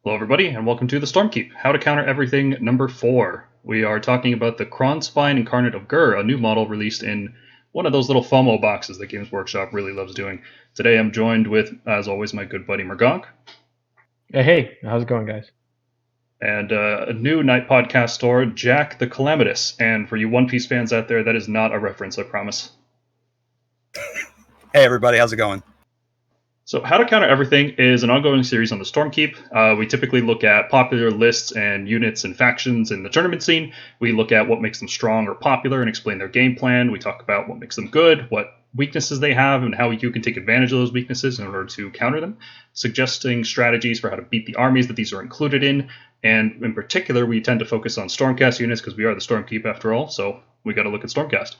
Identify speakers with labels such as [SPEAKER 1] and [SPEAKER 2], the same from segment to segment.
[SPEAKER 1] Hello, everybody, and welcome to the Stormkeep, How to Counter Everything number 4. We are talking about the Krondspine Incarnate of Ghur, a new model released in one of those little FOMO boxes that Games Workshop really loves doing. Today I'm joined with, as always, my good buddy Mergonk.
[SPEAKER 2] Hey, how's it going, guys?
[SPEAKER 1] And a new night podcast store, Jack the Calamitous. And for you One Piece fans out there, that is not a reference, I promise.
[SPEAKER 3] Hey everybody, how's it going?
[SPEAKER 1] So How to Counter Everything is an ongoing series on the Stormkeep. We typically look at popular lists and units and factions in the tournament scene. We look at what makes them strong or popular and explain their game plan. We talk about what makes them good, what weaknesses they have, and how you can take advantage of those weaknesses in order to counter them, suggesting strategies for how to beat the armies that these are included in. And in particular, we tend to focus on Stormcast units because we are the Stormkeep after all, so we got to look at Stormcast.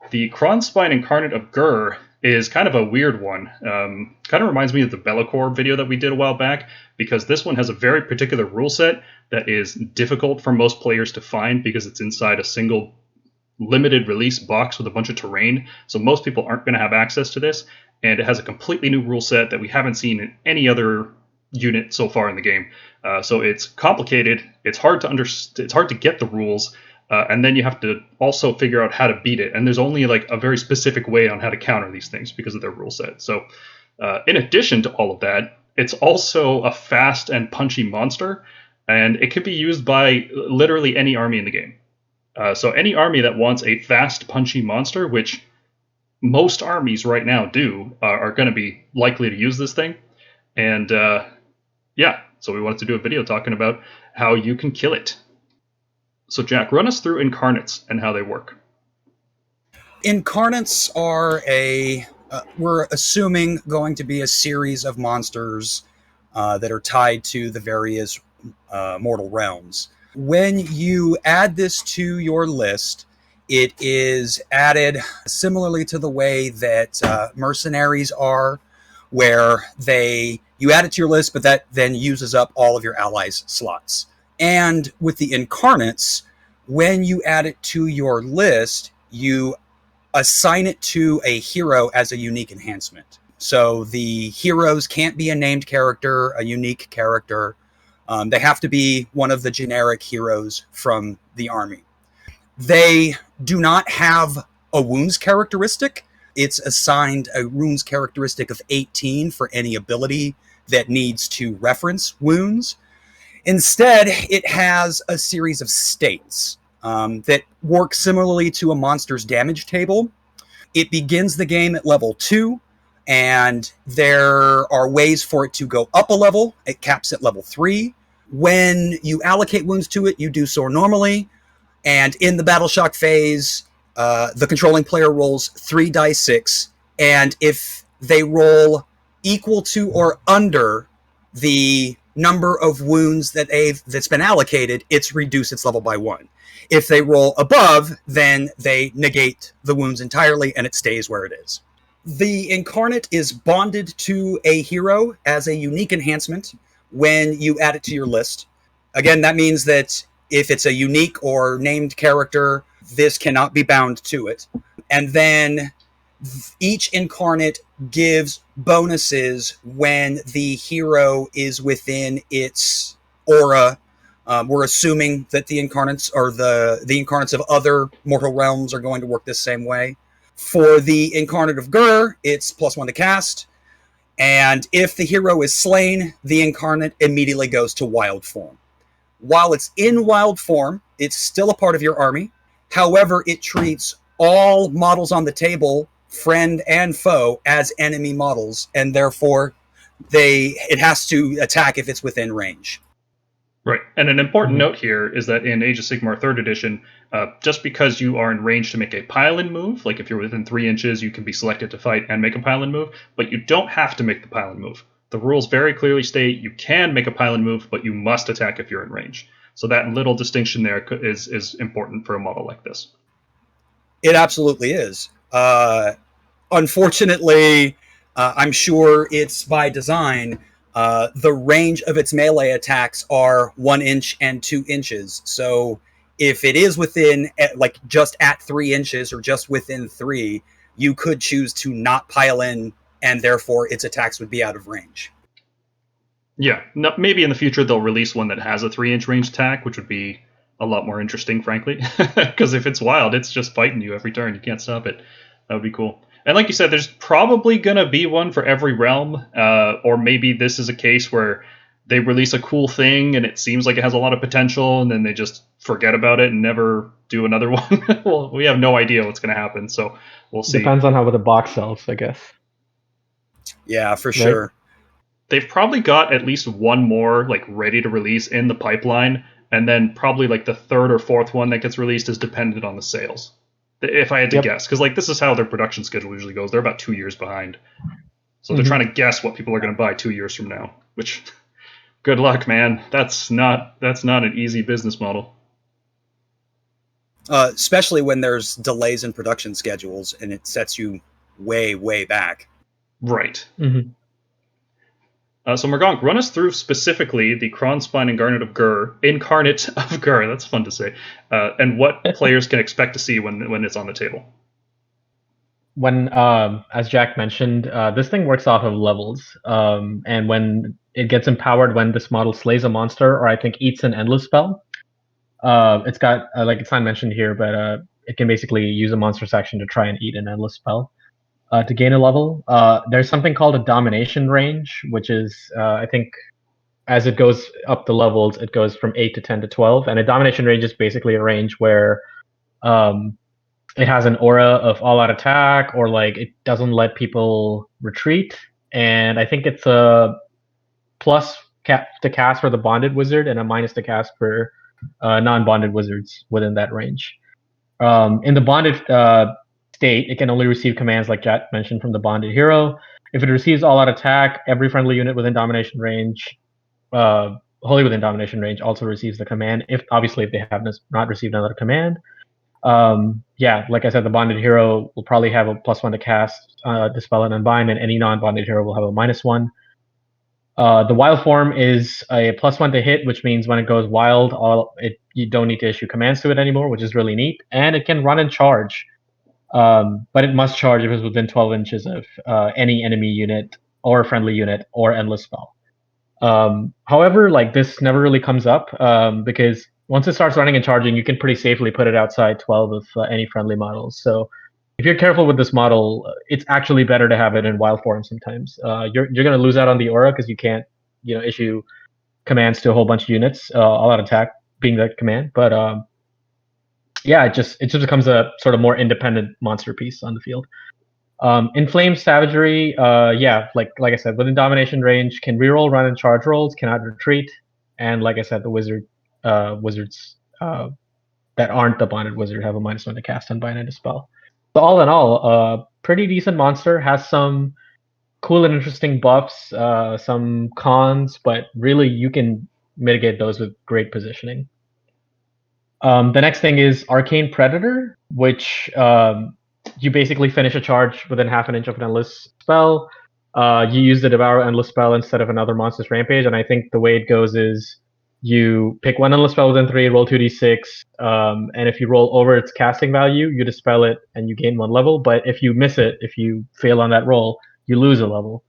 [SPEAKER 1] The Krondspine Incarnate of Ghur is kind of a weird one. Kind of reminds me of the Bellacore video that we did a while back, because this one has a very particular rule set that is difficult for most players to find because it's inside a single limited release box with a bunch of terrain. So most people aren't going to have access to this, and it has a completely new rule set that we haven't seen in any other unit so far in the game. So it's complicated. It's hard to understand. It's hard to get the rules. And then you have to also figure out how to beat it. And there's only like a very specific way on how to counter these things because of their rule set. So in addition to all of that, it's also a fast and punchy monster. And it can be used by literally any army in the game. So any army that wants a fast, punchy monster, which most armies right now do, are going to be likely to use this thing. And yeah, so we wanted to do a video talking about how you can kill it. So Jack, run us through Incarnates and how they work.
[SPEAKER 3] Incarnates are we're assuming going to be a series of monsters that are tied to the various mortal realms. When you add this to your list, it is added similarly to the way that mercenaries are, where you add it to your list, but that then uses up all of your allies' slots. And with the Incarnates, when you add it to your list, you assign it to a hero as a unique enhancement. So the heroes can't be a named character, a unique character. They have to be one of the generic heroes from the army. They do not have a wounds characteristic. It's assigned a wounds characteristic of 18 for any ability that needs to reference wounds. Instead, it has a series of states that work similarly to a monster's damage table. It begins the game at level 2, and there are ways for it to go up a level. It caps at level 3. When you allocate wounds to it, you do so normally, and in the battle shock phase, the controlling player rolls 3 dice 6, and if they roll equal to or under the number of wounds that's been allocated, it's reduced its level by 1. If they roll above, then they negate the wounds entirely and it stays where it is. The Incarnate is bonded to a hero as a unique enhancement when you add it to your list. Again, that means that if it's a unique or named character, this cannot be bound to it. And then each Incarnate gives bonuses when the hero is within its aura. We're assuming that the Incarnates or the Incarnates of other mortal realms are going to work this same way. For the Incarnate of Ghur, it's +1 to cast. And if the hero is slain, the Incarnate immediately goes to wild form. While it's in wild form, it's still a part of your army. However, it treats all models on the table, friend and foe, as enemy models, and therefore it has to attack if it's within range.
[SPEAKER 1] Right, and an important note here is that in Age of Sigmar 3rd edition, just because you are in range to make a pile-in move, like if you're within 3 inches, you can be selected to fight and make a pile-in move, but you don't have to make the pile-in move. The rules very clearly state you can make a pile-in move, but you must attack if you're in range. So that little distinction there is important for a model like this.
[SPEAKER 3] It absolutely is. Unfortunately, I'm sure it's by design. The range of its melee attacks are 1 inch and 2 inches. So if it is within, like, just at 3 inches or just within 3, you could choose to not pile in, and therefore its attacks would be out of range.
[SPEAKER 1] Yeah, no, maybe in the future they'll release one that has a 3-inch range attack, which would be a lot more interesting, frankly. Because if it's wild, it's just fighting you every turn. You can't stop it. That would be cool. And like you said, there's probably going to be one for every realm. Or maybe this is a case where they release a cool thing and it seems like it has a lot of potential, and then they just forget about it and never do another one. Well, we have no idea what's going to happen, so we'll see.
[SPEAKER 2] Depends on how the box sells, I guess.
[SPEAKER 3] Yeah, for
[SPEAKER 2] Right.
[SPEAKER 3] sure.
[SPEAKER 1] They've probably got at least one more like ready to release in the pipeline, and then probably like the third or fourth one that gets released is dependent on the sales. If I had to guess, because like this is how their production schedule usually goes. They're about 2 years behind, so they're trying to guess what people are going to buy 2 years from now. Which, good luck, man. That's not an easy business model.
[SPEAKER 3] Especially when there's delays in production schedules and it sets you way, way back.
[SPEAKER 1] Right.
[SPEAKER 2] Mm-hmm.
[SPEAKER 1] So Morgonk, run us through specifically the Krondspine Incarnate of Ghur. That's fun to say. And what players can expect to see when it's on the table.
[SPEAKER 2] When, as Jack mentioned, this thing works off of levels, and when it gets empowered, when this model slays a monster, or I think eats an endless spell, it's got, like it's not mentioned here, but it can basically use a monster's action to try and eat an endless spell to gain a level. There's something called a domination range, which is, I think, as it goes up the levels, it goes from 8 to 10 to 12, and a domination range is basically a range where it has an aura of all-out attack, or like it doesn't let people retreat. And I think it's a plus to cast for the bonded wizard and a minus to cast for non-bonded wizards within that range. In the bonded state, it can only receive commands like Jack mentioned from the bonded hero. If it receives all-out attack, every friendly unit within domination range, wholly within domination range, also receives the command. If obviously if they have not received another command. Like I said, the bonded hero will probably have a +1 to cast, dispel, and unbind, and any non-bonded hero will have a -1. The wild form is a +1 to hit, which means when it goes wild, you don't need to issue commands to it anymore, which is really neat. And it can run and charge, but it must charge if it's within 12 inches of any enemy unit or friendly unit or endless spell. However, like this never really comes up because once it starts running and charging, you can pretty safely put it outside 12 of any friendly models. So if you're careful with this model, it's actually better to have it in wild form sometimes. You're going to lose out on the aura because you can't issue commands to a whole bunch of units, all-out attack being the command. But it just becomes a sort of more independent monster piece on the field. Inflamed Savagery, like I said, within domination range, can reroll, run, and charge rolls, cannot retreat, and like I said, the wizards that aren't the bonded wizard have a -1 to cast, unbind, and dispel. So all in all, pretty decent monster. Has some cool and interesting buffs, some cons, but really you can mitigate those with great positioning. The next thing is Arcane Predator, which you basically finish a charge within half an inch of an endless spell. You use the Devour Endless spell instead of another monster's rampage, and I think the way it goes is you pick one endless spell within 3, roll 2d6, and if you roll over its casting value, you dispel it and you gain 1 level. But if you miss it, if you fail on that roll, you lose a level.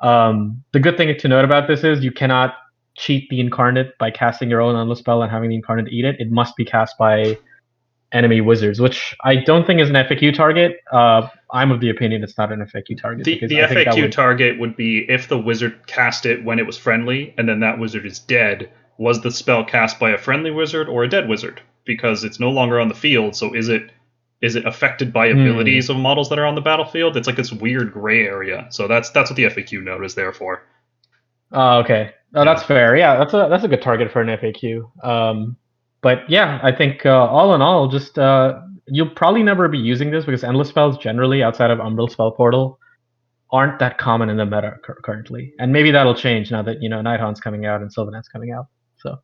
[SPEAKER 2] The good thing to note about this is you cannot cheat the Incarnate by casting your own endless spell and having the Incarnate eat it. It must be cast by enemy wizards, which I don't think is an FAQ target. I'm of the opinion it's not an FAQ target.
[SPEAKER 1] The FAQ target would be if the wizard cast it when it was friendly, and then that wizard is dead. Was the spell cast by a friendly wizard or a dead wizard? Because it's no longer on the field, so is it affected by abilities of models that are on the battlefield? It's like this weird gray area. So that's what the FAQ note is there for.
[SPEAKER 2] Okay. Oh, that's fair. Yeah, that's a good target for an FAQ. But yeah, I think all in all, just you'll probably never be using this because endless spells generally outside of Umbral Spell Portal aren't that common in the meta currently. And maybe that'll change now that Nighthound's coming out and Sylvanet's coming out. So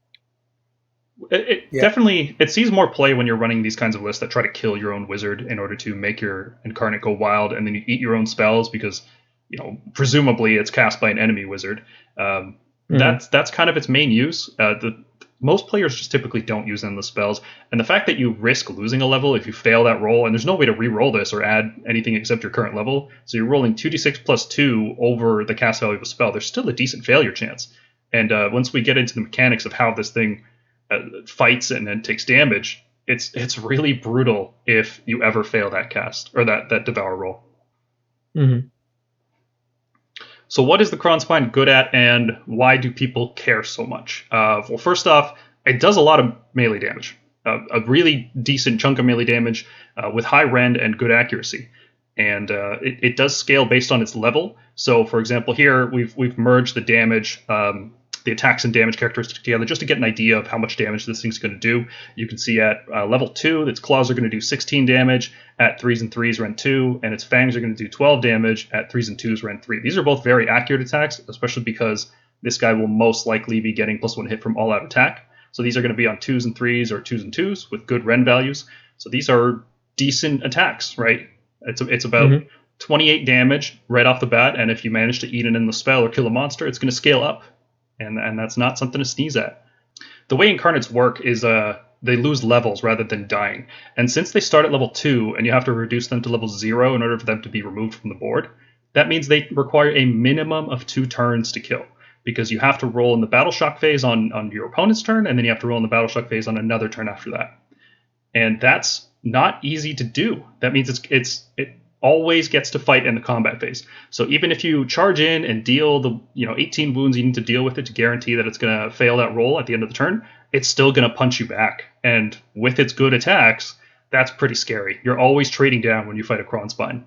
[SPEAKER 1] definitely it sees more play when you're running these kinds of lists that try to kill your own wizard in order to make your Incarnate go wild, and then you eat your own spells because presumably it's cast by an enemy wizard. That's kind of its main use. Most players just typically don't use endless spells, and the fact that you risk losing a level if you fail that roll, and there's no way to re-roll this or add anything except your current level, so you're rolling 2d6 plus 2 over the cast value of a spell, there's still a decent failure chance. And once we get into the mechanics of how this thing fights and then takes damage, it's really brutal if you ever fail that cast or that devour roll.
[SPEAKER 2] Mm-hmm.
[SPEAKER 1] So what is the Krondspine good at, and why do people care so much? Well, first off, it does a lot of melee damage. A really decent chunk of melee damage with high rend and good accuracy. And it does scale based on its level. So, for example, here we've merged the damage, the attacks and damage characteristics together just to get an idea of how much damage this thing's going to do. You can see at level 2, its claws are going to do 16 damage at 3s and 3s, rend 2, and its fangs are going to do 12 damage at 3s and 2s, rend 3. These are both very accurate attacks, especially because this guy will most likely be getting +1 hit from all-out attack. So these are going to be on 2s and 3s or 2s and 2s with good rend values. So these are decent attacks, right? It's about 28 damage right off the bat, and if you manage to eat it in the spell or kill a monster, it's going to scale up. And that's not something to sneeze at. The way Incarnates work is they lose levels rather than dying. And since they start at level 2 and you have to reduce them to level 0 in order for them to be removed from the board, that means they require a minimum of 2 turns to kill. Because you have to roll in the Battle Shock phase on your opponent's turn, and then you have to roll in the Battle Shock phase on another turn after that. And that's not easy to do. That means it always gets to fight in the combat phase. So even if you charge in and deal the 18 wounds you need to deal with it to guarantee that it's going to fail that roll at the end of the turn, it's still going to punch you back. And with its good attacks, that's pretty scary. You're always trading down when you fight a Krondspine.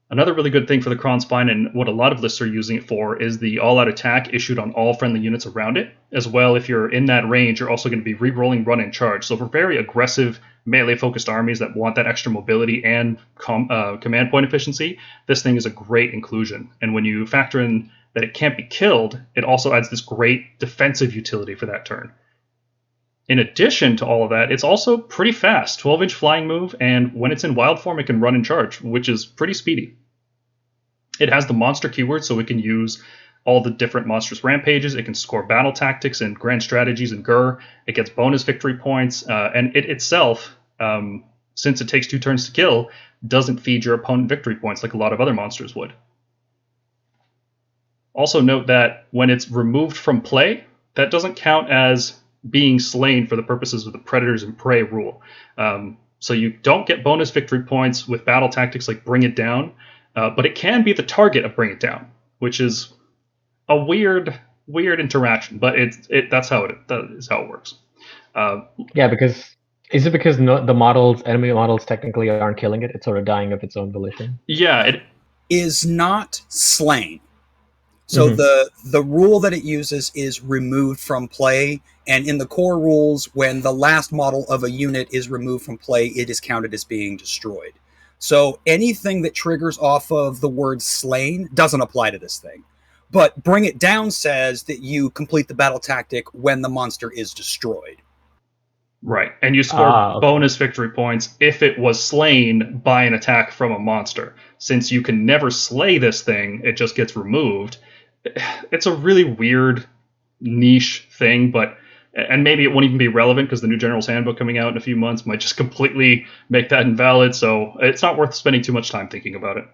[SPEAKER 1] Another really good thing for the Krondspine, and what a lot of lists are using it for, is the all-out attack issued on all friendly units around it. As well, if you're in that range, you're also going to be re-rolling run and charge. So for very aggressive melee-focused armies that want that extra mobility and command point efficiency, this thing is a great inclusion. And when you factor in that it can't be killed, it also adds this great defensive utility for that turn. In addition to all of that, it's also pretty fast, 12-inch flying move, and when it's in wild form, it can run and charge, which is pretty speedy. It has the monster keyword, so it can use all the different monstrous rampages. It can score battle tactics and grand strategies in Ghur. It gets bonus victory points, and it itself, since it takes 2 turns to kill, doesn't feed your opponent victory points like a lot of other monsters would. Also note that when it's removed from play, that doesn't count as being slain for the purposes of the Predators and Prey rule. So you don't get bonus victory points with battle tactics like Bring It Down, but it can be the target of Bring It Down, which is a weird interaction, but that's how that is how it works.
[SPEAKER 2] Yeah, because is it because the enemy models technically aren't killing it? It's sort of dying of its own volition.
[SPEAKER 1] Yeah, it
[SPEAKER 3] is not slain. So the rule that it uses is removed from play, and in the core rules, when the last model of a unit is removed from play, it is counted as being destroyed. So anything that triggers off of the word slain doesn't apply to this thing. But Bring It Down says that you complete the battle tactic when the monster is destroyed.
[SPEAKER 1] Right, and you score bonus victory points if it was slain by an attack from a monster. Since you can never slay this thing, it just gets removed. It's a really weird niche thing, and maybe it won't even be relevant because the new General's Handbook coming out in a few months might just completely make that invalid, so it's not worth spending too much time thinking about it.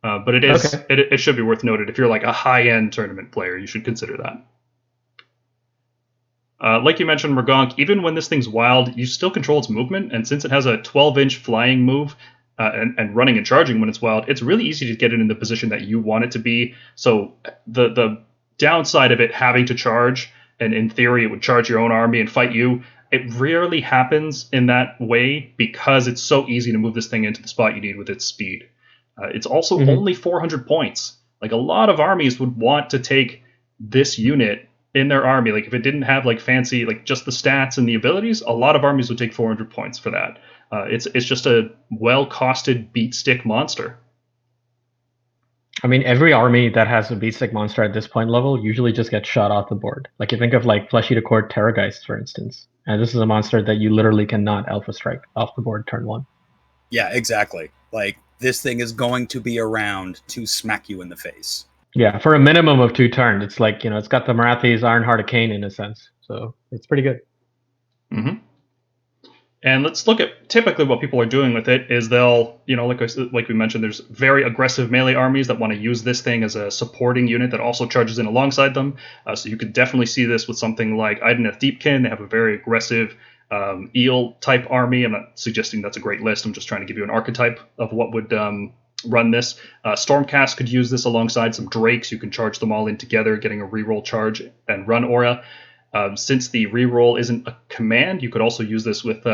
[SPEAKER 1] But it is. Okay. It should be worth noted. If you're like a high-end tournament player, you should consider that. Like you mentioned, Mergonk, even when this thing's wild, you still control its movement, and since it has a 12-inch flying move, and running and charging when it's wild, it's really easy to get it in the position that you want it to be. So the downside of it having to charge, and in theory it would charge your own army and fight you, it rarely happens in that way because it's so easy to move this thing into the spot you need with its speed. It's also only 400 points. Like, a lot of armies would want to take this unit in their army. Like, if it didn't have like fancy, like just the stats and the abilities, a lot of armies would take 400 points for that. It's just a well-costed beat stick monster.
[SPEAKER 2] I mean, every army that has a beat stick monster at this point level usually just gets shot off the board. Like, you think of like Flesh Eater Court Terrorgeist, for instance. And this is a monster that you literally cannot Alpha Strike off the board turn 1.
[SPEAKER 3] Yeah, exactly. Like, this thing is going to be around to smack you in the face.
[SPEAKER 2] Yeah, for a minimum of 2 turns. It's like, it's got the Marathi's Iron Heart of Cain in a sense. So it's pretty good.
[SPEAKER 1] Mm-hmm. And let's look at typically what people are doing with it is they'll, like we mentioned, there's very aggressive melee armies that want to use this thing as a supporting unit that also charges in alongside them. So you could definitely see this with something like Idoneth Deepkin. They have a very aggressive eel type army. I'm not suggesting that's a great list. I'm just trying to give you an archetype of what would run this. Stormcast could use this alongside some drakes. You can charge them all in together, getting a reroll charge and run aura. Since the reroll isn't a command, you could also use this with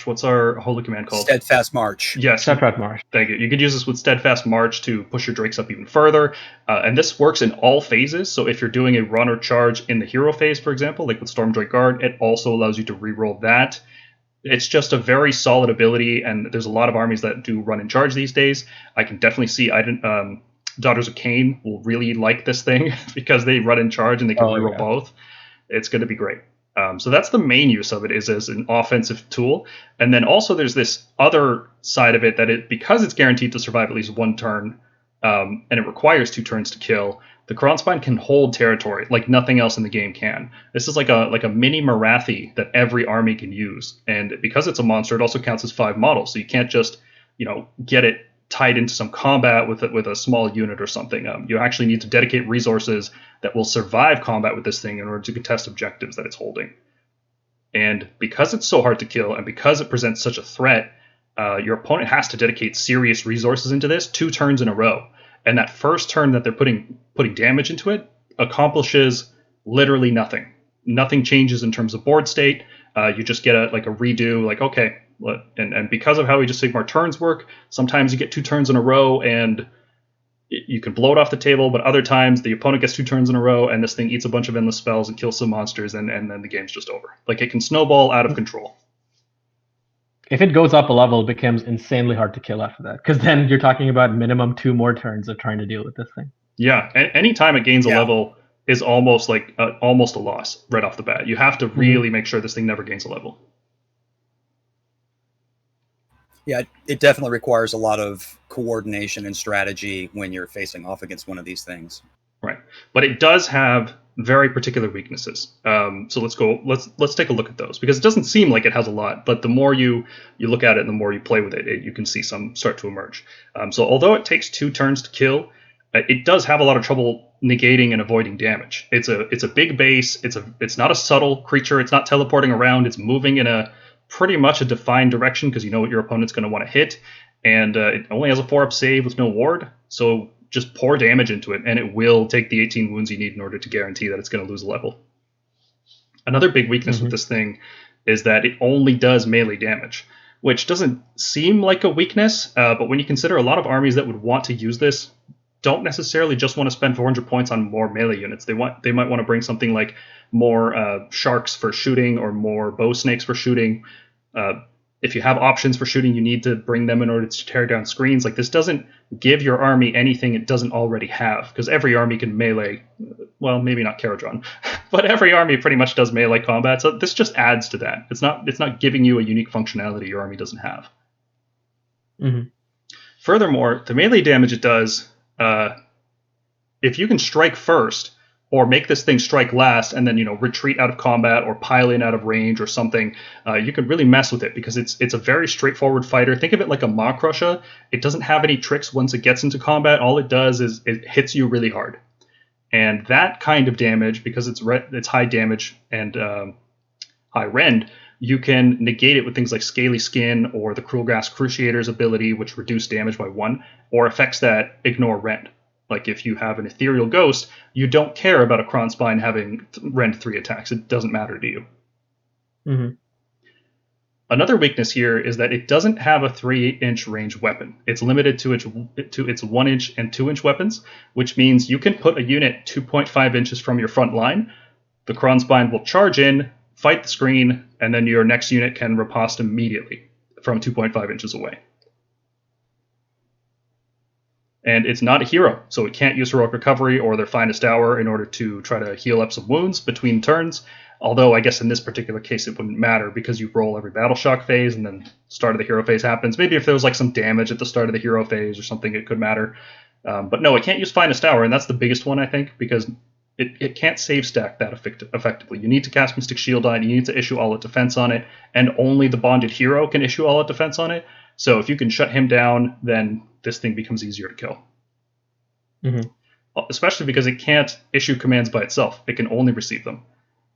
[SPEAKER 1] what's our holy command called?
[SPEAKER 3] Steadfast March.
[SPEAKER 1] Yes,
[SPEAKER 2] Steadfast March.
[SPEAKER 1] Thank you. You could use this with Steadfast March to push your drakes up even further, and this works in all phases. So if you're doing a run or charge in the hero phase, for example, like with Storm Drake Guard, it also allows you to reroll that. It's just a very solid ability, and there's a lot of armies that do run and charge these days. I can definitely see Daughters of Cain will really like this thing because they run and charge and they can reroll both. It's going to be great. So that's the main use of it, is as an offensive tool. And then also there's this other side of it that because it's guaranteed to survive at least one turn, and it requires 2 turns to kill, the Krondspine can hold territory like nothing else in the game can. This is like a mini Marathi that every army can use. And because it's a monster, it also counts as 5 models. So you can't just, get it tied into some combat with a small unit or something. You actually need to dedicate resources that will survive combat with this thing in order to contest objectives that it's holding. And because it's so hard to kill, and because it presents such a threat, your opponent has to dedicate serious resources into this 2 turns in a row. And that first turn that they're putting damage into it accomplishes literally nothing. Nothing changes in terms of board state. You just get a redo, like, okay. And because of how Age of Sigmar turns work, sometimes you get 2 turns in a row and you can blow it off the table, but other times the opponent gets 2 turns in a row and this thing eats a bunch of endless spells and kills some monsters, and then the game's just over. Like, it can snowball out of control.
[SPEAKER 2] If it goes up a level, it becomes insanely hard to kill after that, because then you're talking about minimum 2 more turns of trying to deal with this thing.
[SPEAKER 1] Yeah, anytime it gains a level is almost a loss right off the bat. You have to really make sure this thing never gains a level.
[SPEAKER 3] Yeah, it definitely requires a lot of coordination and strategy when you're facing off against one of these things.
[SPEAKER 1] Right, but it does have very particular weaknesses. So let's take a look at those, because it doesn't seem like it has a lot, but the more you look at it and the more you play with it, you can see some start to emerge. So although it takes 2 turns to kill, it does have a lot of trouble negating and avoiding damage. It's a big base. It's not a subtle creature. It's not teleporting around. It's moving in a pretty much a defined direction because you know what your opponent's going to want to hit, and it only has a 4-up save with no ward, so just pour damage into it, and it will take the 18 wounds you need in order to guarantee that it's going to lose a level. Another big weakness with this thing is that it only does melee damage, which doesn't seem like a weakness, but when you consider a lot of armies that would want to use this don't necessarily just want to spend 400 points on more melee units. They might want to bring something like more sharks for shooting or more bow snakes for shooting. If you have options for shooting, you need to bring them in order to tear down screens. Like, this doesn't give your army anything it doesn't already have, because every army can melee. Well, maybe not Caradron, but every army pretty much does melee combat. So this just adds to that. It's not giving you a unique functionality your army doesn't have. Furthermore, the melee damage it does, if you can strike first, or make this thing strike last and then, retreat out of combat or pile in out of range or something, you can really mess with it because it's a very straightforward fighter. Think of it like a Maw Crusher. It doesn't have any tricks once it gets into combat. All it does is it hits you really hard. And that kind of damage, because it's high damage and high rend, you can negate it with things like Scaly Skin or the Cruel Grass Cruciator's ability, which reduce damage by 1, or effects that ignore rend. Like, if you have an Ethereal Ghost, you don't care about a Krondspine having rend 3 attacks. It doesn't matter to you. Another weakness here is that it doesn't have a 3-inch range weapon. It's limited to its 1-inch and 2-inch weapons, which means you can put a unit 2.5 inches from your front line. The Krondspine will charge in, fight the screen, and then your next unit can riposte immediately from 2.5 inches away. And it's not a hero, so it can't use Heroic Recovery or their Finest Hour in order to try to heal up some wounds between turns. Although I guess in this particular case it wouldn't matter because you roll every Battle Shock phase and then start of the hero phase happens. Maybe if there was like some damage at the start of the hero phase or something, it could matter. But no, it can't use Finest Hour, and that's the biggest one, I think, because it can't save stack that effectively. You need to cast Mystic Shield on it, you need to issue all out defense on it, and only the Bonded Hero can issue all out defense on it. So if you can shut him down, then this thing becomes easier to kill.
[SPEAKER 2] Mm-hmm.
[SPEAKER 1] Especially because it can't issue commands by itself. It can only receive them.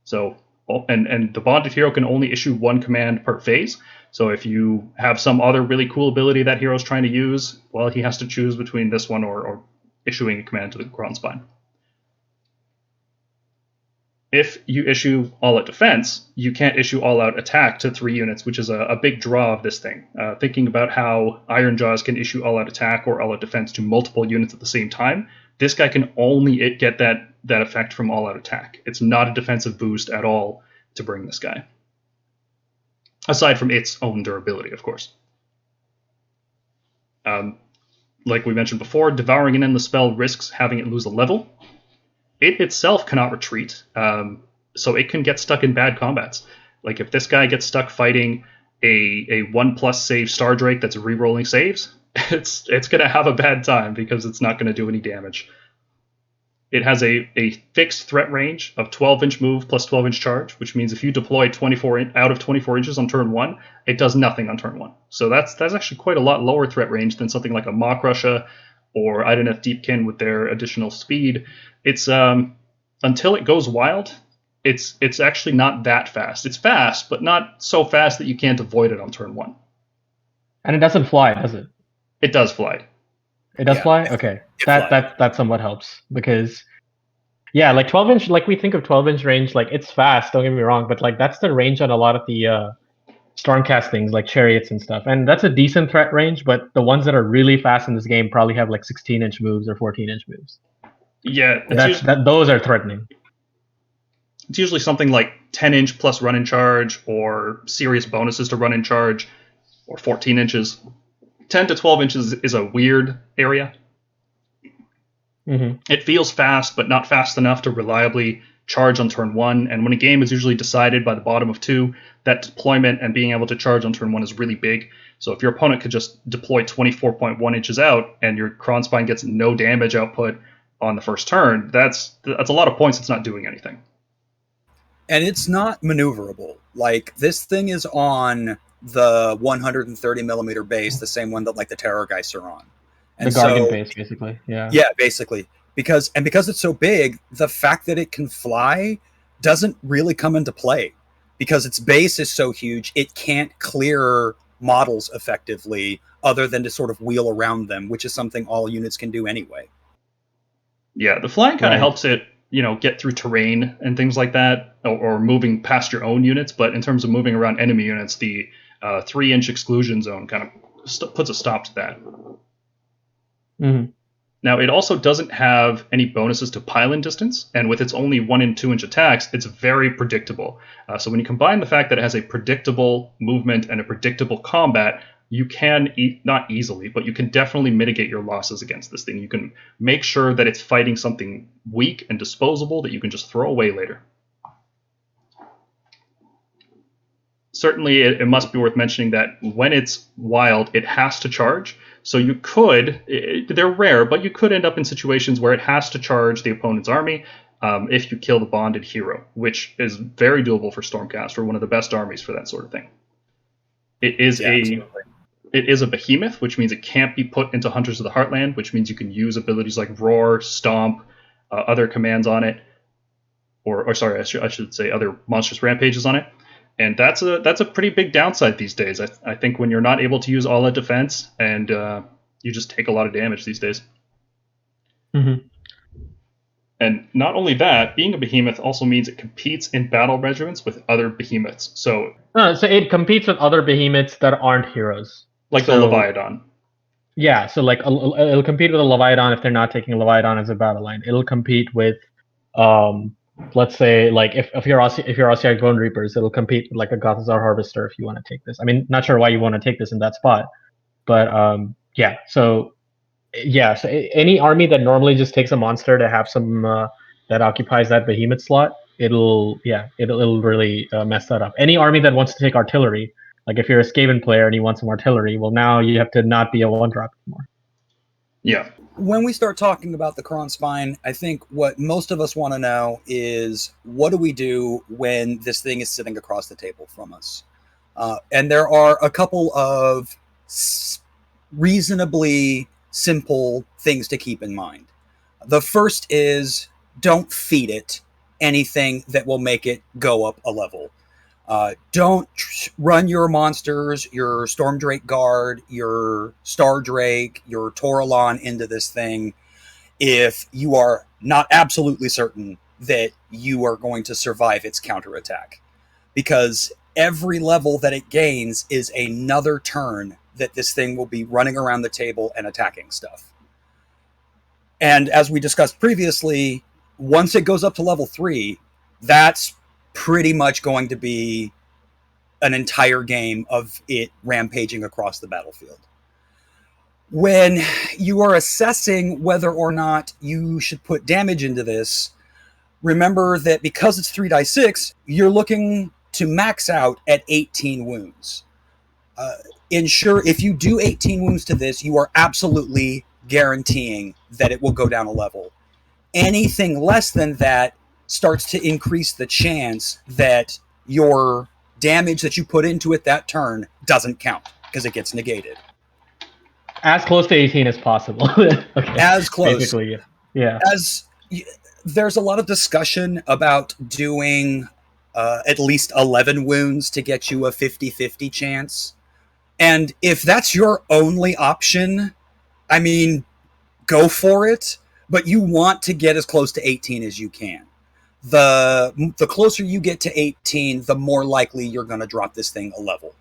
[SPEAKER 1] So, and the Bonded Hero can only issue one command per phase. So if you have some other really cool ability that hero's trying to use, well, he has to choose between this one or issuing a command to the Krondspine. If you issue all-out defense, you can't issue all-out attack to 3 units, which is a big draw of this thing. Thinking about how Ironjaws can issue all-out attack or all-out defense to multiple units at the same time, this guy can only get that effect from all-out attack. It's not a defensive boost at all to bring this guy. Aside from its own durability, of course. Like we mentioned before, Devouring an Endless Spell risks having it lose a level. It itself cannot retreat, so it can get stuck in bad combats. Like if this guy gets stuck fighting a 1+ save Star Drake that's re-rolling saves, it's going to have a bad time because it's not going to do any damage. It has a fixed threat range of 12-inch move plus 12-inch charge, which means if you deploy 24 out of 24 inches on turn 1, it does nothing on turn 1. So that's actually quite a lot lower threat range than something like a Mock Russia or Idoneth Deepkin with their additional speed. It's until it goes wild, it's actually not that fast. It's fast, but not so fast that you can't avoid it on turn 1.
[SPEAKER 2] And it doesn't fly, does it?
[SPEAKER 1] It does fly.
[SPEAKER 2] It does fly? Okay. That somewhat helps because like 12-inch, like we think of 12-inch range, like it's fast, don't get me wrong, but like that's the range on a lot of the Stormcast things like chariots and stuff. And that's a decent threat range, but the ones that are really fast in this game probably have like 16-inch moves or 14-inch moves.
[SPEAKER 1] Yeah.
[SPEAKER 2] Those are threatening.
[SPEAKER 1] It's usually something like 10-inch plus run in charge or serious bonuses to run in charge or 14 inches. 10 to 12 inches is a weird area.
[SPEAKER 2] Mm-hmm.
[SPEAKER 1] It feels fast, but not fast enough to reliably charge on turn 1. And when a game is usually decided by the bottom of 2, that deployment and being able to charge on turn 1 is really big. So if your opponent could just deploy 24.1 inches out and your Krondspine gets no damage output on the first turn, that's a lot of points. It's not doing anything.
[SPEAKER 3] And it's not maneuverable. Like, this thing is on the 130 millimeter base, the same one that like the Terrorgeists are on. And
[SPEAKER 2] the Guardian base, basically. Yeah.
[SPEAKER 3] Yeah, basically. Because it's so big, the fact that it can fly doesn't really come into play. Because its base is so huge, it can't clear models effectively other than to sort of wheel around them, which is something all units can do anyway.
[SPEAKER 1] Yeah, the flying kind of helps it, get through terrain and things like that, or moving past your own units. But in terms of moving around enemy units, the 3-inch exclusion zone kind of puts a stop to that.
[SPEAKER 2] Mm-hmm.
[SPEAKER 1] Now, it also doesn't have any bonuses to pile-in distance, and with its only 1 and 2-inch attacks, it's very predictable. So when you combine the fact that it has a predictable movement and a predictable combat, you can, not easily, but you can definitely mitigate your losses against this thing. You can make sure that it's fighting something weak and disposable that you can just throw away later. Certainly, it must be worth mentioning that when it's wild, it has to charge. So you could, they're rare, but you could end up in situations where it has to charge the opponent's army if you kill the Bonded Hero, which is very doable for Stormcast, or one of the best armies for that sort of thing. It is a behemoth, which means it can't be put into Hunters of the Heartland, which means you can use abilities like Roar, Stomp, other commands on it, or sorry, I should say other Monstrous Rampages on it. And that's a pretty big downside these days. I think when you're not able to use all that defense, and you just take a lot of damage these days.
[SPEAKER 2] Mm-hmm.
[SPEAKER 1] And not only that, being a behemoth also means it competes in battle regiments with other behemoths. So
[SPEAKER 2] it competes with other behemoths that aren't heroes.
[SPEAKER 1] Like the Leviathan.
[SPEAKER 2] Yeah, so like it'll compete with a Leviathan if they're not taking a Leviathan as a battle line. It'll compete with let's say like if you're Ossiarch Bone Reapers, it'll compete with like a Gothazar Harvester if you want to take this. I mean, not sure why you want to take this in that spot, but so any army that normally just takes a monster to have some that occupies that behemoth slot, it'll really mess that up. Any army that wants to take artillery, like if you're a Skaven player and you want some artillery, well, now you have to not be a 1-drop anymore.
[SPEAKER 1] Yeah.
[SPEAKER 3] when we start talking about the Krondspine, I think what most of us want to know is what do we do when this thing is sitting across the table from us? And there are a couple of reasonably simple things to keep in mind. The first is don't feed it anything that will make it go up a level. Don't run your monsters, your Stormdrake Guard, your Star Drake, your Toralon into this thing if you are not absolutely certain that you are going to survive its counterattack. Because every level that it gains is another turn that this thing will be running around the table and attacking stuff. And as we discussed previously, once it goes up to level 3, that's pretty much going to be an entire game of it rampaging across the battlefield. When you are assessing whether or not you should put damage into this, remember that because it's 3d6, you're looking to max out at 18 wounds. Ensure if you do 18 wounds to this, you are absolutely guaranteeing that it will go down a level. Anything less than that starts to increase the chance that your damage that you put into it that turn doesn't count because it gets negated.
[SPEAKER 2] As close to 18 as possible. Okay.
[SPEAKER 3] As close.
[SPEAKER 2] Basically, yeah.
[SPEAKER 3] There's a lot of discussion about doing at least 11 wounds to get you a 50-50 chance. And if that's your only option, I mean, go for it. But you want to get as close to 18 as you can. The closer you get to 18, the more likely you're going to drop this thing a level.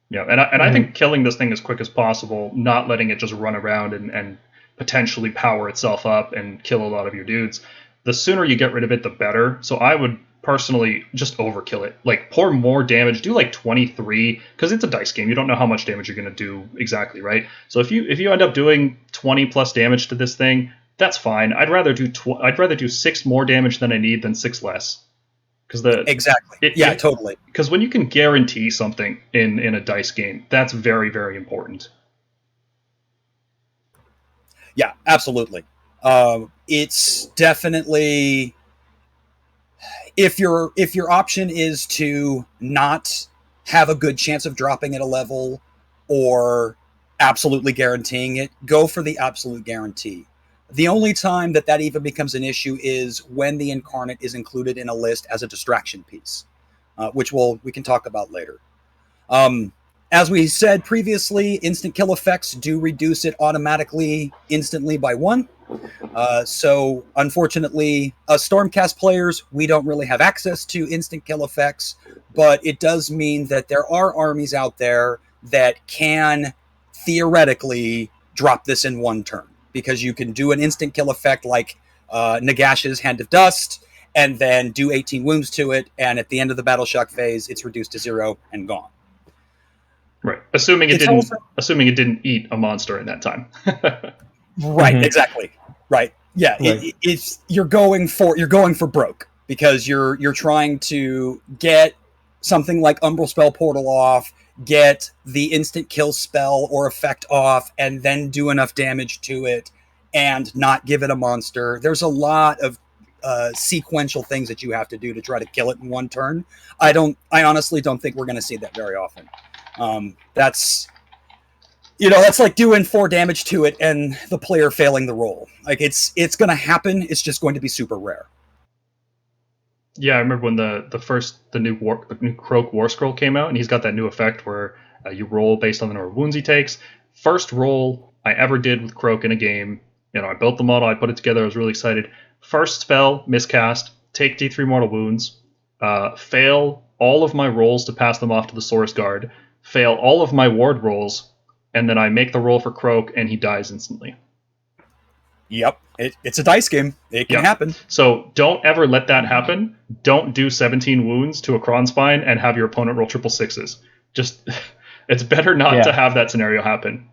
[SPEAKER 1] Yeah, and I think killing this thing as quick as possible, not letting it just run around and potentially power itself up and kill a lot of your dudes, the sooner you get rid of it, the better. So I would personally just overkill it. Like, pour more damage, do like 23, because it's a dice game. You don't know how much damage you're going to do exactly, right? So if you end up doing 20 plus damage to this thing, that's fine. I'd rather do 6 more damage than I need than 6 less.
[SPEAKER 3] Exactly. Totally.
[SPEAKER 1] Because when you can guarantee something in a dice game, that's very, very important.
[SPEAKER 3] Yeah, absolutely. It's definitely, if your option is to not have a good chance of dropping at a level or absolutely guaranteeing it, go for the absolute guarantee. The only time that even becomes an issue is when the Incarnate is included in a list as a distraction piece, which we can talk about later. As we said previously, instant kill effects do reduce it automatically, instantly by 1. So, unfortunately, us Stormcast players, we don't really have access to instant kill effects, but it does mean that there are armies out there that can theoretically drop this in 1 turn. Because you can do an instant kill effect like Nagash's Hand of Dust, and then do 18 wounds to it, and at the end of the Battle Shock phase, it's reduced to 0 and gone.
[SPEAKER 1] Right. Assuming it didn't eat a monster in that time.
[SPEAKER 3] Right, exactly. Right. Yeah, right. You're going for broke, because you're trying to get something like Umbral Spell Portal off, get the instant kill spell or effect off, and then do enough damage to it and not give it a monster. There's a lot of sequential things that you have to do to try to kill it in 1 turn. I honestly don't think we're going to see that very often. That's like doing 4 damage to it and the player failing the roll. Like, it's going to happen. It's just going to be super rare.
[SPEAKER 1] Yeah, I remember when the new Kroak War Scroll came out, and he's got that new effect where you roll based on the number of wounds he takes. First roll I ever did with Kroak in a game. I built the model, I put it together, I was really excited. First spell, miscast, take D3 mortal wounds, fail all of my rolls to pass them off to the Saurus Guard, fail all of my ward rolls, and then I make the roll for Kroak, and he dies instantly.
[SPEAKER 3] Yep, it's a dice game. It can happen.
[SPEAKER 1] So don't ever let that happen. Don't do 17 wounds to a Krondspine and have your opponent roll 666. Just, it's better not to have that scenario happen.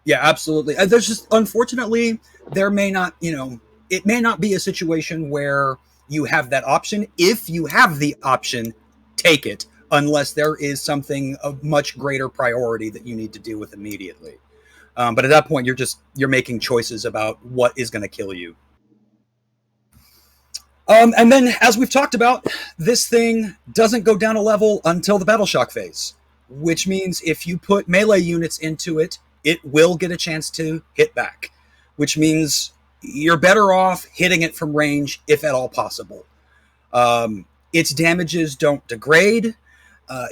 [SPEAKER 3] Yeah, absolutely. There's just, unfortunately, there may not, it may not be a situation where you have that option. If you have the option, take it, unless there is something of much greater priority that you need to deal with immediately. But at that point, you're making choices about what is going to kill you. And then, as we've talked about, this thing doesn't go down a level until the Battle Shock phase, which means if you put melee units into it, it will get a chance to hit back, which means you're better off hitting it from range if at all possible. Its damages don't degrade,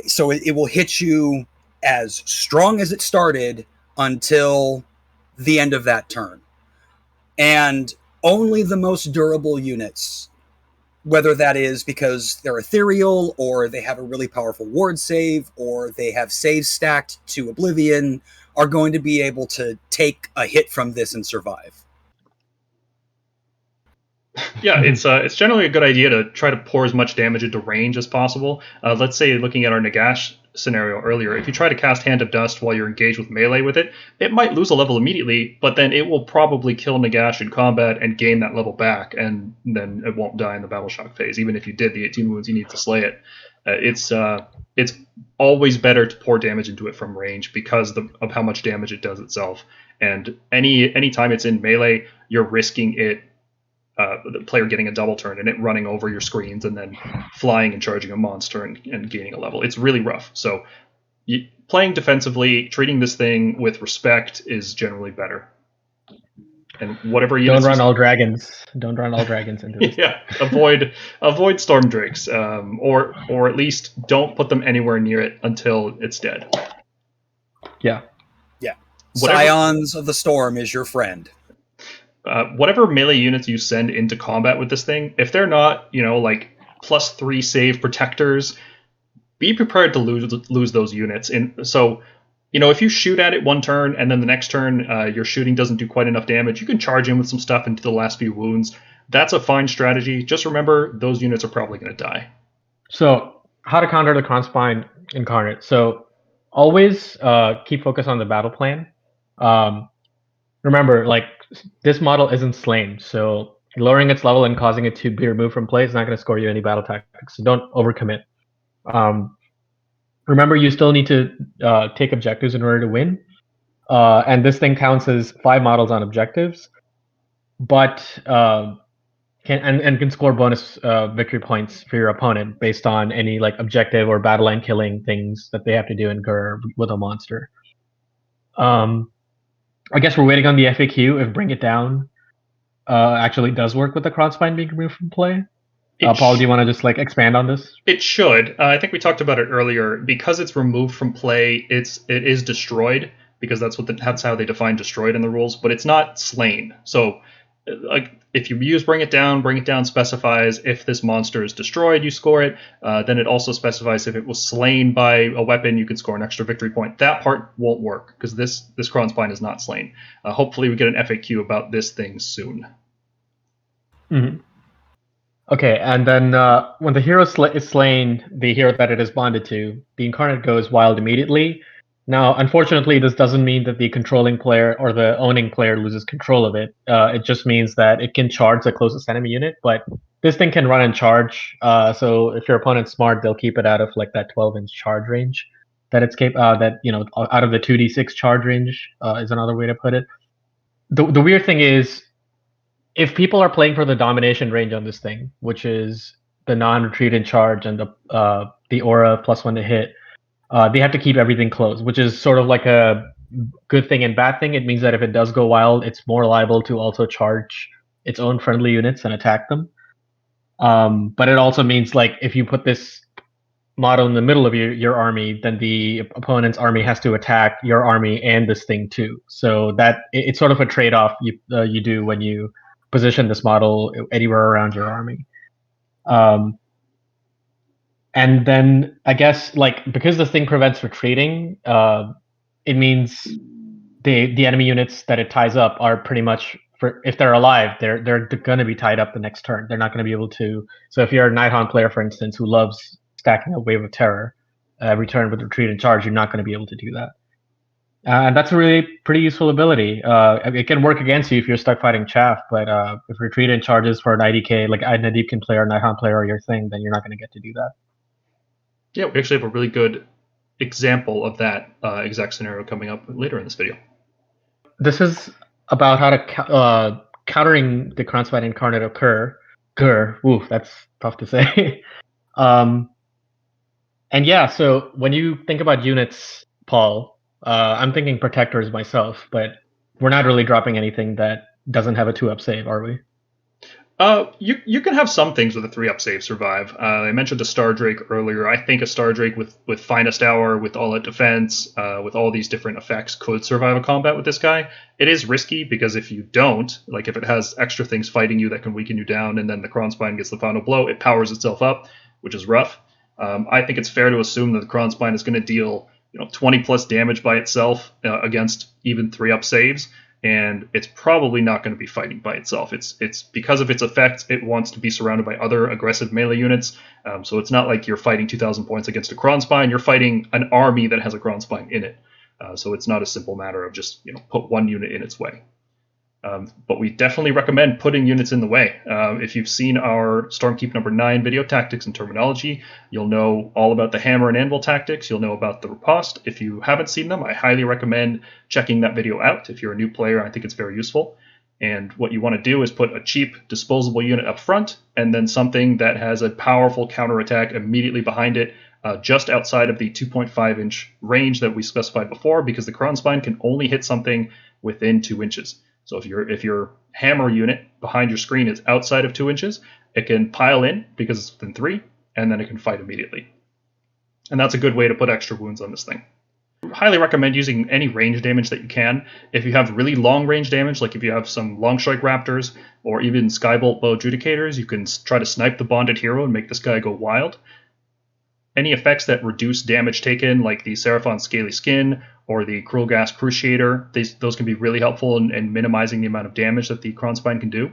[SPEAKER 3] so it will hit you as strong as it started until the end of that turn. And only the most durable units, whether that is because they're ethereal or they have a really powerful ward save or they have saves stacked to oblivion, are going to be able to take a hit from this and survive.
[SPEAKER 1] Yeah, it's generally a good idea to try to pour as much damage into range as possible. Let's say, looking at our Nagash scenario earlier, if you try to cast Hand of Dust while you're engaged with melee with it, it might lose a level immediately, but then it will probably kill Nagash in combat and gain that level back, and then it won't die in the Battle Shock phase, even if you did the 18 wounds you need to slay it. It's always better to pour damage into it from range because of how much damage it does itself. And any time it's in melee, you're risking it. The player getting a double turn and it running over your screens and then flying and charging a monster and gaining a level. It's really rough. So playing defensively, treating this thing with respect is generally better. And whatever you
[SPEAKER 2] don't run all dragons into this.
[SPEAKER 1] Yeah, avoid storm drakes, or at least don't put them anywhere near it until it's dead.
[SPEAKER 2] Yeah.
[SPEAKER 3] Scions of the Storm is your friend.
[SPEAKER 1] Whatever melee units you send into combat with this thing, if they're not, like +3 save protectors, be prepared to lose those units. So, if you shoot at it one turn and then the next turn your shooting doesn't do quite enough damage, you can charge in with some stuff into the last few wounds. That's a fine strategy. Just remember, those units are probably going to die.
[SPEAKER 2] So, how to counter the Krondspine Incarnate? So, always keep focus on the battle plan. Remember, this model isn't slain, so lowering its level and causing it to be removed from play is not going to score you any battle tactics. So don't overcommit. Remember, you still need to take objectives in order to win, and this thing counts as 5 models on objectives, but can score bonus victory points for your opponent based on any objective or battle line killing things that they have to do in Ghur with a monster. I guess we're waiting on the FAQ if Bring It Down actually does work with the Krondspine being removed from play. Paul, do you want to just expand on this?
[SPEAKER 1] It should. I think we talked about it earlier. Because it's removed from play, it is destroyed, because that's how they define destroyed in the rules. But it's not slain. So, if you use Bring It Down specifies if this monster is destroyed, you score it. Then it also specifies if it was slain by a weapon, you can score an extra victory point. That part won't work because this Krondspine is not slain. Hopefully, we get an FAQ about this thing soon.
[SPEAKER 2] Mm-hmm. Okay, and then when the hero is slain, the hero that it is bonded to, the Incarnate goes wild immediately. Now, unfortunately, this doesn't mean that the controlling player or the owning player loses control of it. It just means that it can charge the closest enemy unit, but this thing can run and charge. So if your opponent's smart, they'll keep it out of that 12-inch charge range that it's out of the 2d6 charge range is another way to put it. The weird thing is, if people are playing for the domination range on this thing, which is the non-retreat in charge and the aura +1 to hit, they have to keep everything closed, which is sort of like a good thing and bad thing. It means that if it does go wild, it's more liable to also charge its own friendly units and attack them. But it also means if you put this model in the middle of your army, then the opponent's army has to attack your army and this thing too. So that it's sort of a trade-off you do when you position this model anywhere around your army. And then I guess because this thing prevents retreating, it means the enemy units that it ties up are pretty much, if they're alive, they're going to be tied up the next turn. They're not going to be able to. So if you're a Nighthaunt player, for instance, who loves stacking a Wave of Terror every turn with retreat and charge, you're not going to be able to do that. And that's a really pretty useful ability. It can work against you if you're stuck fighting chaff, but if retreat and charges for an IDK, like Idoneth Deepkin player, Nighthaunt player, or your thing, then you're not going to get to do that.
[SPEAKER 1] Yeah, we actually have a really good example of that exact scenario coming up later in this video.
[SPEAKER 2] this is about how to countering the Krondspine Incarnate of Ghur. Ooh, that's tough to say. And yeah, so when you think about units, Paul, I'm thinking protectors myself, but we're not really dropping anything that doesn't have a 2-up save, are we?
[SPEAKER 1] You can have some things with a 3-up save survive. I mentioned a Star Drake earlier. I think a Star Drake with Finest Hour, with all out defense, with all these different effects, could survive a combat with this guy. It is risky because if you don't, like if it has extra things fighting you that can weaken you down, and then the Krondspine gets the final blow, it powers itself up, which is rough. I think it's fair to assume that the Krondspine is going to deal 20 plus damage by itself against even 3-up saves. And it's probably not going to be fighting by itself. It's because of its effects, it wants to be surrounded by other aggressive melee units. So it's not like you're fighting 2,000 points against a Krondspine. You're fighting an army that has a Krondspine in it. So it's not a simple matter of just put one unit in its way. But we definitely recommend putting units in the way. If you've seen our Stormkeep number 9 video, Tactics and Terminology, you'll know all about the hammer and anvil tactics. You'll know about the riposte. If you haven't seen them, I highly recommend checking that video out. If you're a new player, I think it's very useful. And what you want to do is put a cheap disposable unit up front, and then something that has a powerful counterattack immediately behind it, just outside of the 2.5-inch range that we specified before, because the Krondspine can only hit something within 2 inches. So if your hammer unit behind your screen is outside of 2 inches, it can pile in because it's within 3, and then it can fight immediately. And that's a good way to put extra wounds on this thing. I highly recommend using any range damage that you can. If you have really long range damage, like if you have some Long Strike Raptors or even Skybolt Bow Adjudicators, you can try to snipe the Bonded Hero and make this guy go wild. Any effects that reduce damage taken, like the Seraphon Scaly Skin or the Cruel Gas Cruciator, those can be really helpful in minimizing the amount of damage that the Krondspine can do.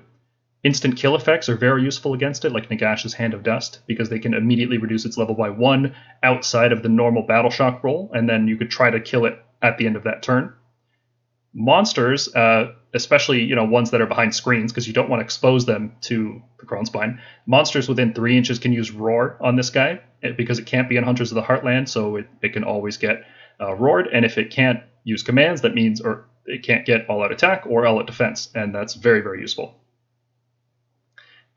[SPEAKER 1] Instant kill effects are very useful against it, like Nagash's Hand of Dust, because they can immediately reduce its level by 1 outside of the normal Battle Shock roll, and then you could try to kill it at the end of that turn. Monsters, especially ones that are behind screens, because you don't want to expose them to the Krondspine. Monsters within 3 inches can use Roar on this guy, because it can't be in Hunters of the Heartland, so it can always get roared. And if it can't use commands, that means or it can't get all-out attack or all-out defense, and that's very, very useful.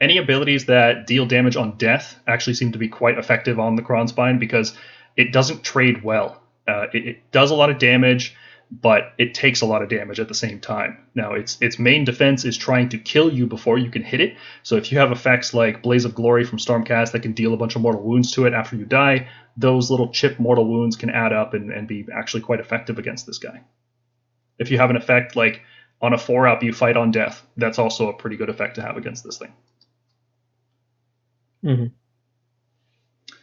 [SPEAKER 1] Any abilities that deal damage on death actually seem to be quite effective on the Krondspine because it doesn't trade well. It does a lot of damage, but it takes a lot of damage at the same time. Now, its main defense is trying to kill you before you can hit it. So if you have effects like Blaze of Glory from Stormcast that can deal a bunch of mortal wounds to it after you die, those little chip mortal wounds can add up and be actually quite effective against this guy. If you have an effect like on a 4-up you fight on death, that's also a pretty good effect to have against this thing.
[SPEAKER 2] Mm-hmm.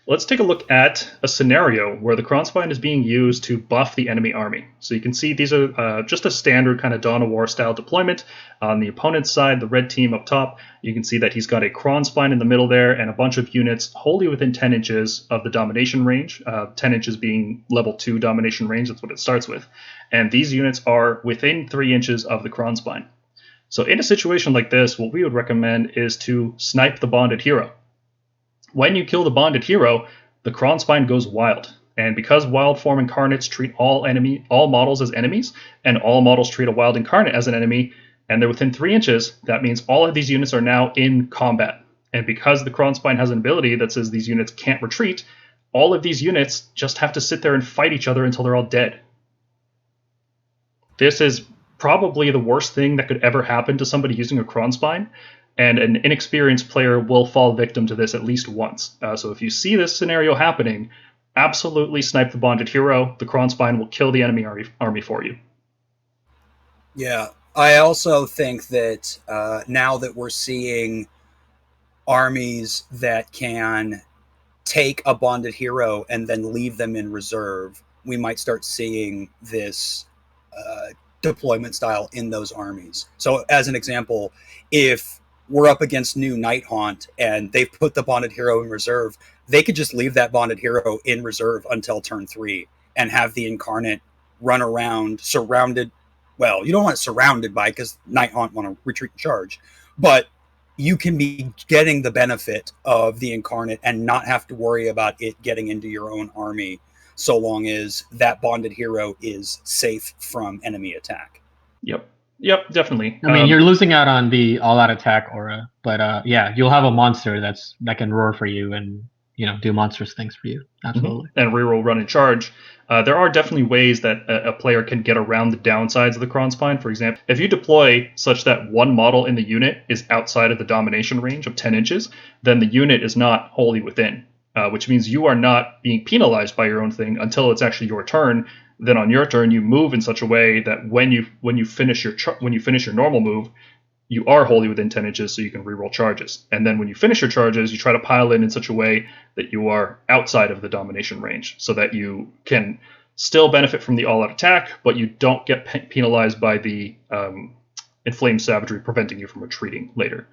[SPEAKER 1] Let's take a look at a scenario where the Krondspine is being used to buff the enemy army. So you can see these are just a standard kind of Dawn of War style deployment. On the opponent's side, the red team up top, you can see that he's got a Krondspine in the middle there and a bunch of units wholly within 10 inches of the domination range, 10 inches being level 2 domination range, that's what it starts with. And these units are within 3 inches of the Krondspine. So in a situation like this, what we would recommend is to snipe the Bonded Hero. When you kill the Bonded Hero, the Krondspine goes wild. And because wild form incarnates treat all models as enemies, and all models treat a wild incarnate as an enemy, and they're within 3 inches, that means all of these units are now in combat. And because the Krondspine has an ability that says these units can't retreat, all of these units just have to sit there and fight each other until they're all dead. This is probably the worst thing that could ever happen to somebody using a Krondspine. And an inexperienced player will fall victim to this at least once. So if you see this scenario happening, absolutely snipe the Bonded Hero. The Krondspine will kill the enemy army for you.
[SPEAKER 3] Yeah, I also think that now that we're seeing armies that can take a Bonded Hero and then leave them in reserve, we might start seeing this deployment style in those armies. So as an example, if we're up against new Night Haunt and they've put the Bonded Hero in reserve, they could just leave that Bonded Hero in reserve until turn 3 and have the Incarnate run around surrounded. Well, you don't want it surrounded by, because Night Haunt want to retreat and charge, but you can be getting the benefit of the Incarnate and not have to worry about it getting into your own army so long as that Bonded Hero is safe from enemy attack.
[SPEAKER 1] Yep, definitely.
[SPEAKER 2] I mean, you're losing out on the all-out attack aura, but yeah, you'll have a monster that can roar for you and do monstrous things for you. Absolutely.
[SPEAKER 1] And reroll run and charge. There are definitely ways that a player can get around the downsides of the Krondspine. For example, if you deploy such that one model in the unit is outside of the domination range of 10 inches, then the unit is not wholly within, which means you are not being penalized by your own thing until it's actually your turn. Then on your turn, you move in such a way that when you finish your normal move, you are wholly within 10 inches, so you can reroll charges. And then when you finish your charges, you try to pile in such a way that you are outside of the domination range, so that you can still benefit from the all-out attack, but you don't get penalized by the inflamed savagery preventing you from retreating later.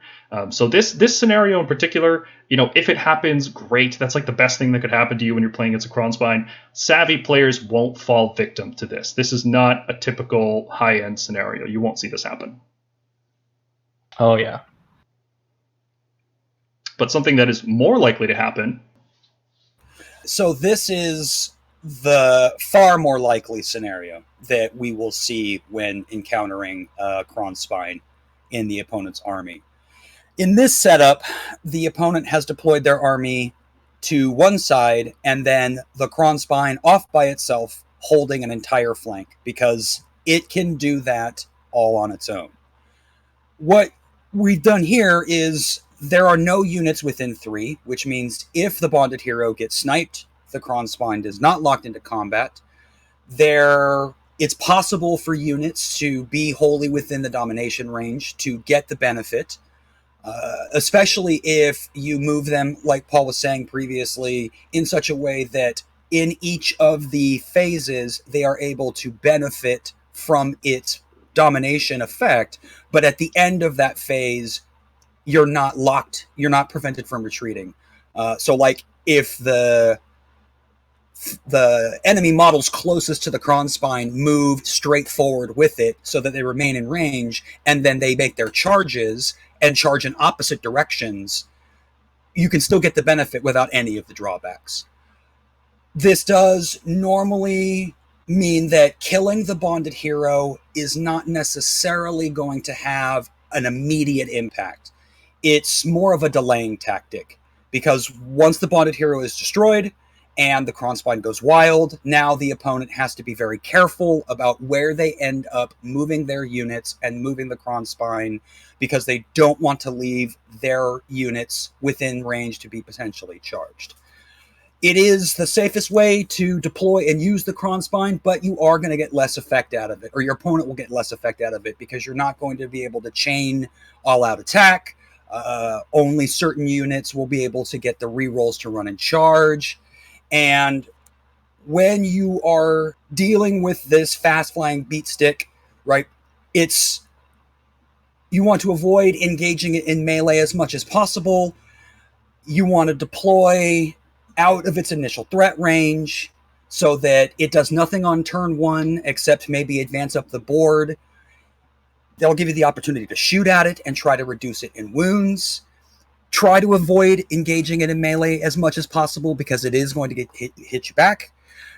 [SPEAKER 1] So this scenario in particular, if it happens, great. That's like the best thing that could happen to you when you're playing against a Krondspine. Savvy players won't fall victim to this. This is not a typical high-end scenario. You won't see this happen.
[SPEAKER 2] Oh, yeah.
[SPEAKER 1] But something that is more likely to happen.
[SPEAKER 3] So this is the far more likely scenario that we will see when encountering Krondspine in the opponent's army. In this setup, the opponent has deployed their army to one side, and then the Krondspine off by itself, holding an entire flank, because it can do that all on its own. What we've done here is there are no units within 3, which means if the bonded hero gets sniped, the Krondspine is not locked into combat. It's possible for units to be wholly within the domination range to get the benefit, especially if you move them, like Paul was saying previously, in such a way that in each of the phases they are able to benefit from its domination effect, but at the end of that phase, you're not locked, you're not prevented from retreating. So like if the enemy models closest to the Krondspine moved straight forward with it so that they remain in range, and then they make their charges and charge in opposite directions, you can still get the benefit without any of the drawbacks. This does normally mean that killing the bonded hero is not necessarily going to have an immediate impact. It's more of a delaying tactic, because once the bonded hero is destroyed and the Krondspine goes wild, now the opponent has to be very careful about where they end up moving their units and moving the Krondspine, because they don't want to leave their units within range to be potentially charged. It is the safest way to deploy and use the Krondspine, but you are going to get less effect out of it, or your opponent will get less effect out of it, because you're not going to be able to chain all-out attack. Only certain units will be able to get the rerolls to run and charge. And when you are dealing with this fast-flying beat stick, right, you want to avoid engaging it in melee as much as possible. You want to deploy out of its initial threat range so that it does nothing on turn 1 except maybe advance up the board. They'll give you the opportunity to shoot at it and try to reduce it in wounds. Try to avoid engaging it in melee as much as possible, because it is going to hit you back.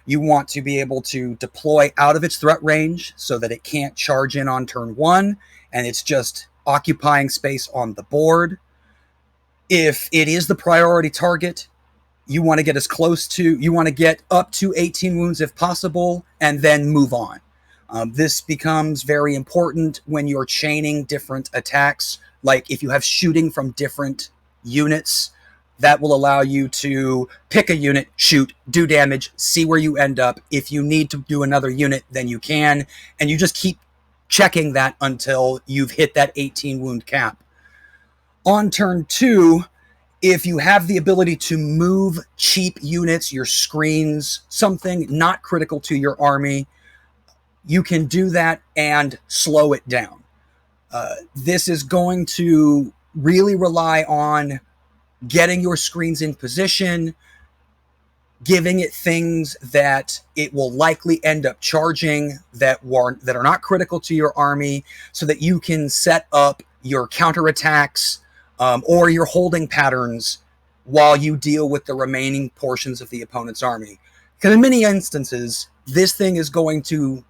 [SPEAKER 3] You want to be able to deploy out of its threat range so that it can't charge in on turn 1 and it's just occupying space on the board. If it is the priority target, you want to get up to 18 wounds if possible, and then move on. This becomes very important when you're chaining different attacks. Like if you have shooting from different units, that will allow you to pick a unit, shoot, do damage, see where you end up. If you need to do another unit, then you can, and you just keep checking that until you've hit that 18 wound cap. On turn 2, if you have the ability to move cheap units, your screens, something not critical to your army, you can do that and slow it down. This is going to really rely on getting your screens in position, giving it things that it will likely end up charging that are not critical to your army, so that you can set up your counterattacks or your holding patterns while you deal with the remaining portions of the opponent's army. Because in many instances, this thing is going to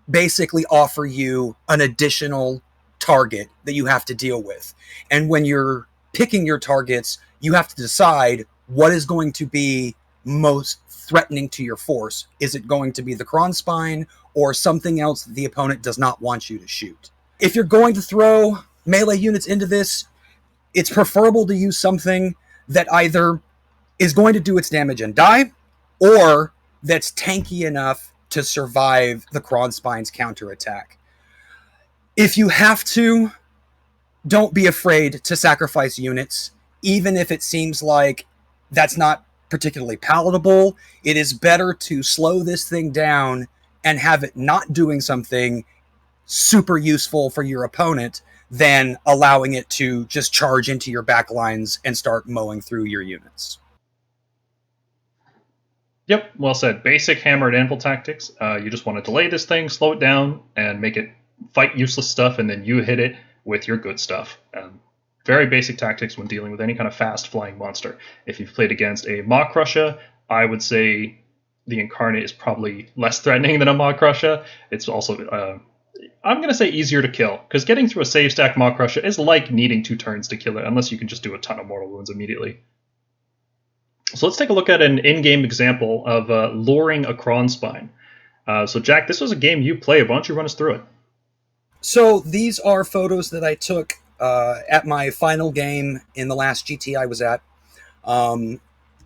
[SPEAKER 3] basically offer you an additional target that you have to deal with. And when you're picking your targets, you have to decide what is going to be most threatening to your force. Is it going to be the Krondspine or something else that the opponent does not want you to shoot? If you're going to throw melee units into this, it's preferable to use something that either is going to do its damage and die, or that's tanky enough to survive the Krondspine's counterattack. If you have to, don't be afraid to sacrifice units, even if it seems like that's not particularly palatable. It is better to slow this thing down and have it not doing something super useful for your opponent than allowing it to just charge into your back lines and start mowing through your units.
[SPEAKER 1] Yep, well said. Basic hammer and anvil tactics. You just want to delay this thing, slow it down, and make it fight useless stuff, and then you hit it with your good stuff. Very basic tactics when dealing with any kind of fast flying monster. If you've played against a Maw Crusher, I would say the Incarnate is probably less threatening than a Maw Crusher. It's also, I'm going to say, easier to kill, because getting through a save stack Maw Crusher is like needing 2 turns to kill it, unless you can just do a ton of mortal wounds immediately. So let's take a look at an in-game example of luring a Krondspine. So Jack, this was a game you played. Why don't you run us through it?
[SPEAKER 3] So these are photos that I took at my final game in the last GT I was at.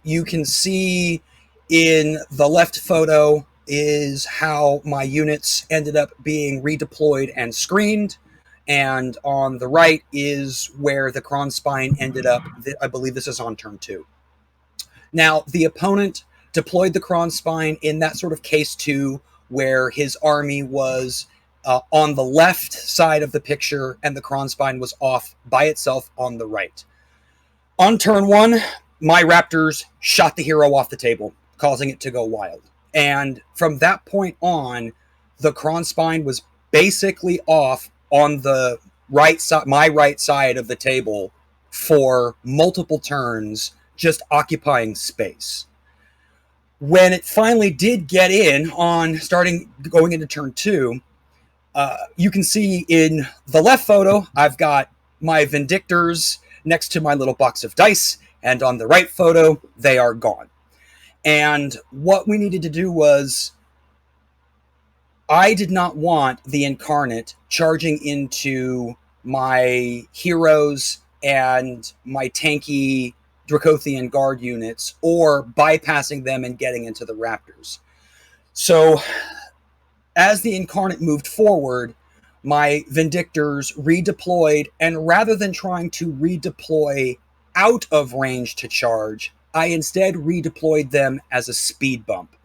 [SPEAKER 3] You can see in the left photo is how my units ended up being redeployed and screened. And on the right is where the Krondspine ended up. I believe this is on turn 2. Now, the opponent deployed the Krondspine in that sort of case 2, where his army was on the left side of the picture and the Krondspine was off by itself on the right. On turn 1, my Raptors shot the hero off the table, causing it to go wild. And from that point on, the Krondspine was basically off on the right side, my right side of the table, for multiple turns, just occupying space. When it finally did get in on going into turn 2, you can see in the left photo, I've got my Vindictors next to my little box of dice, and on the right photo, they are gone. And what we needed to do was, I did not want the Incarnate charging into my heroes and my tanky Dracothian Guard units, or bypassing them and getting into the Raptors. So as the Incarnate moved forward, my Vindictors redeployed, and rather than trying to redeploy out of range to charge, I instead redeployed them as a speed bump.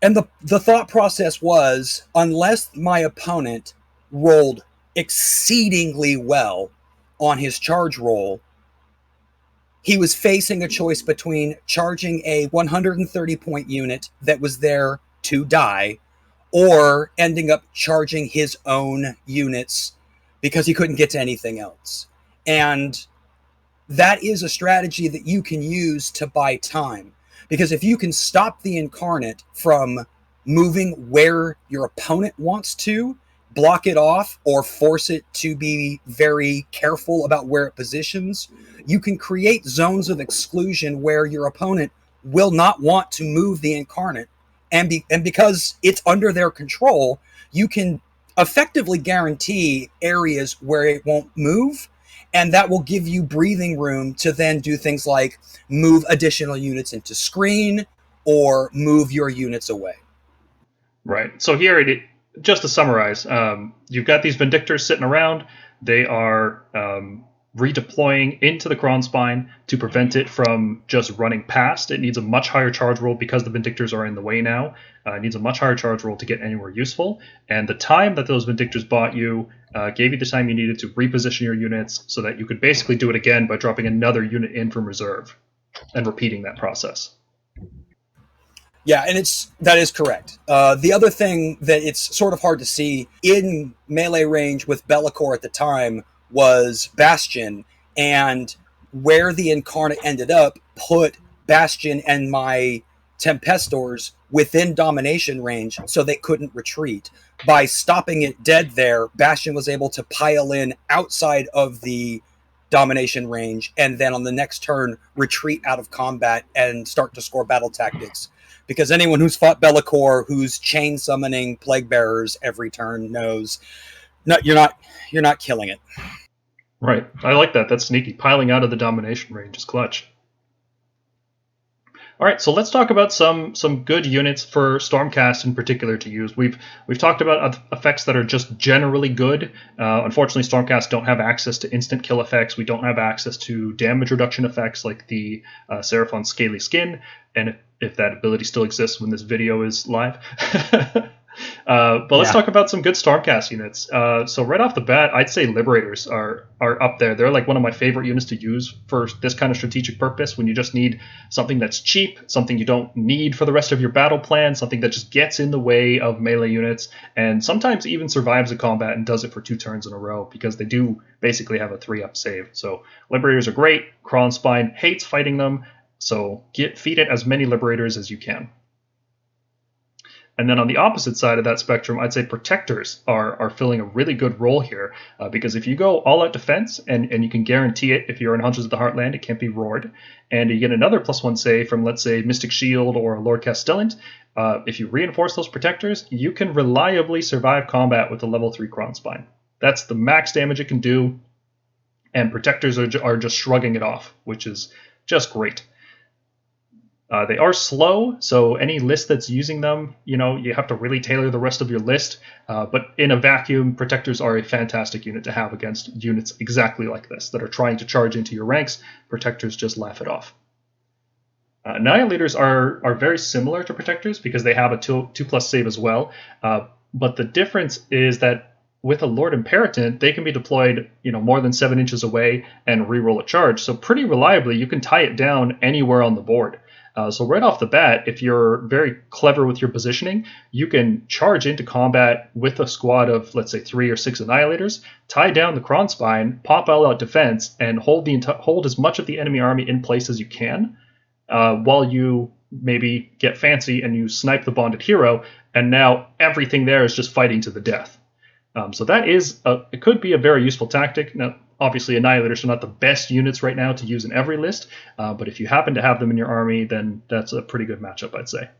[SPEAKER 3] And the thought process was, unless my opponent rolled exceedingly well on his charge roll, he was facing a choice between charging a 130-point unit that was there to die, or ending up charging his own units because he couldn't get to anything else. And that is a strategy that you can use to buy time. Because if you can stop the Incarnate from moving where your opponent wants to, block it off, or force it to be very careful about where it positions, you can create zones of exclusion where your opponent will not want to move the Incarnate. And because it's under their control, you can effectively guarantee areas where it won't move, and that will give you breathing room to then do things like move additional units into screen or move your units away.
[SPEAKER 1] Right. So here, just to summarize, you've got these Vindictors sitting around. They are redeploying into the Krondspine to prevent it from just running past. It needs a much higher charge roll because the Vindictors are in the way now. It needs a much higher charge roll to get anywhere useful. And the time that those Vindictors bought you gave you the time you needed to reposition your units so that you could basically do it again by dropping another unit in from reserve and repeating that process.
[SPEAKER 3] Yeah, and that is correct. The other thing that it's sort of hard to see in melee range with Be'lakor at the time was Bastion, and where the Incarnate ended up put Bastion and my Tempestors within domination range so they couldn't retreat. By stopping it dead there, Bastion was able to pile in outside of the domination range and then on the next turn retreat out of combat and start to score battle tactics. Because anyone who's fought Be'lakor, who's chain summoning plague bearers every turn, knows you're not killing it.
[SPEAKER 1] Right. I like that. That's sneaky. Piling out of the domination range is clutch. All right, so let's talk about some good units for Stormcast in particular to use. We've talked about effects that are just generally good. Unfortunately, Stormcast don't have access to instant kill effects. We don't have access to damage reduction effects like the Seraphon's Scaly Skin, and if that ability still exists when this video is live. But let's talk about some good Stormcast units. So right off the bat, I'd say Liberators are up there. They're like one of my favorite units to use for this kind of strategic purpose when you just need something that's cheap, something you don't need for the rest of your battle plan, something that just gets in the way of melee units, and sometimes even survives a combat and does it for 2 turns in a row because they do basically have a 3-up save. So Liberators are great. Krondspine hates fighting them, so feed it as many Liberators as you can. And then on the opposite side of that spectrum, I'd say Protectors are filling a really good role here because if you go all-out defense, and you can guarantee it if you're in Hunters of the Heartland, it can't be roared, and you get another +1 save from, let's say, Mystic Shield or Lord Castellant, if you reinforce those Protectors, you can reliably survive combat with a level 3 Krondspine. That's the max damage it can do, and Protectors are just shrugging it off, which is just great. They are slow, so any list that's using them, you have to really tailor the rest of your list. But in a vacuum, Protectors are a fantastic unit to have against units exactly like this that are trying to charge into your ranks. Protectors just laugh it off. Annihilators are very similar to Protectors because they have a 2+ save as well. But the difference is that with a Lord Imperatant, they can be deployed, more than 7 inches away and reroll a charge. So pretty reliably, you can tie it down anywhere on the board. So right off the bat, if you're very clever with your positioning, you can charge into combat with a squad of, let's say, 3 or 6 Annihilators, tie down the Krondspine, pop all-out defense, and hold as much of the enemy army in place as you can, while you maybe get fancy and you snipe the bonded hero, and now everything there is just fighting to the death. So that it could be a very useful tactic. Now, obviously, Annihilators are not the best units right now to use in every list, but if you happen to have them in your army, then that's a pretty good matchup, I'd say.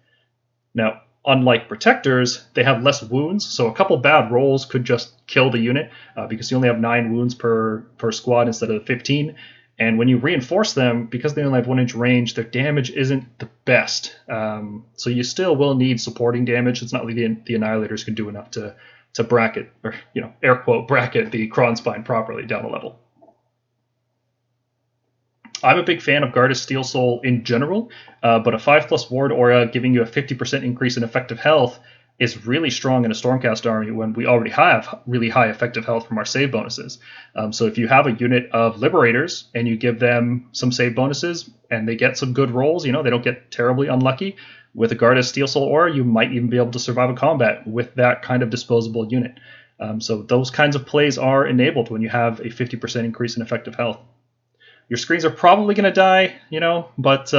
[SPEAKER 1] Now, unlike Protectors, they have less wounds, so a couple bad rolls could just kill the unit, because you only have 9 wounds per squad instead of 15, and when you reinforce them, because they only have 1-inch range, their damage isn't the best. So you still will need supporting damage. It's not like the Annihilators can do enough to bracket, or air quote, bracket the Krondspine properly down a level. I'm a big fan of Gardas Steel Soul in general, but a 5+ ward aura giving you a 50% increase in effective health is really strong in a Stormcast army when we already have really high effective health from our save bonuses. So if you have a unit of Liberators and you give them some save bonuses and they get some good rolls, they don't get terribly unlucky, with a Gardas Steel Soul aura, you might even be able to survive a combat with that kind of disposable unit. So those kinds of plays are enabled when you have a 50% increase in effective health. Your screens are probably going to die, but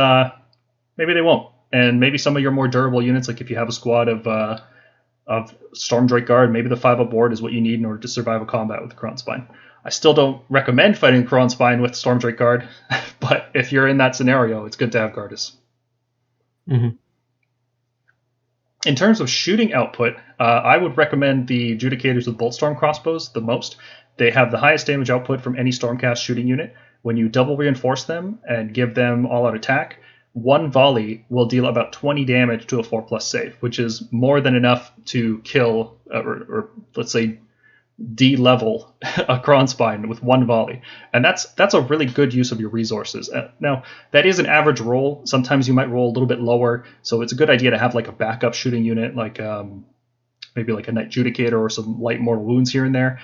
[SPEAKER 1] maybe they won't. And maybe some of your more durable units, like if you have a squad of Stormdrake Guard, maybe the 5-up ward is what you need in order to survive a combat with the Krondspine. I still don't recommend fighting Krondspine with Stormdrake Guard, but if you're in that scenario, it's good to have Gardas.
[SPEAKER 2] Mm-hmm.
[SPEAKER 1] In terms of shooting output, I would recommend the Judicators with Boltstorm crossbows the most. They have the highest damage output from any Stormcast shooting unit. When you double reinforce them and give them all-out attack, 1 volley will deal about 20 damage to a 4+ save, which is more than enough to kill, or let's say de-level a Krondspine with 1 volley. And that's a really good use of your resources. Now, that is an average roll. Sometimes you might roll a little bit lower, so it's a good idea to have like a backup shooting unit, like maybe like a Knight Judicator or some light mortal wounds here and there.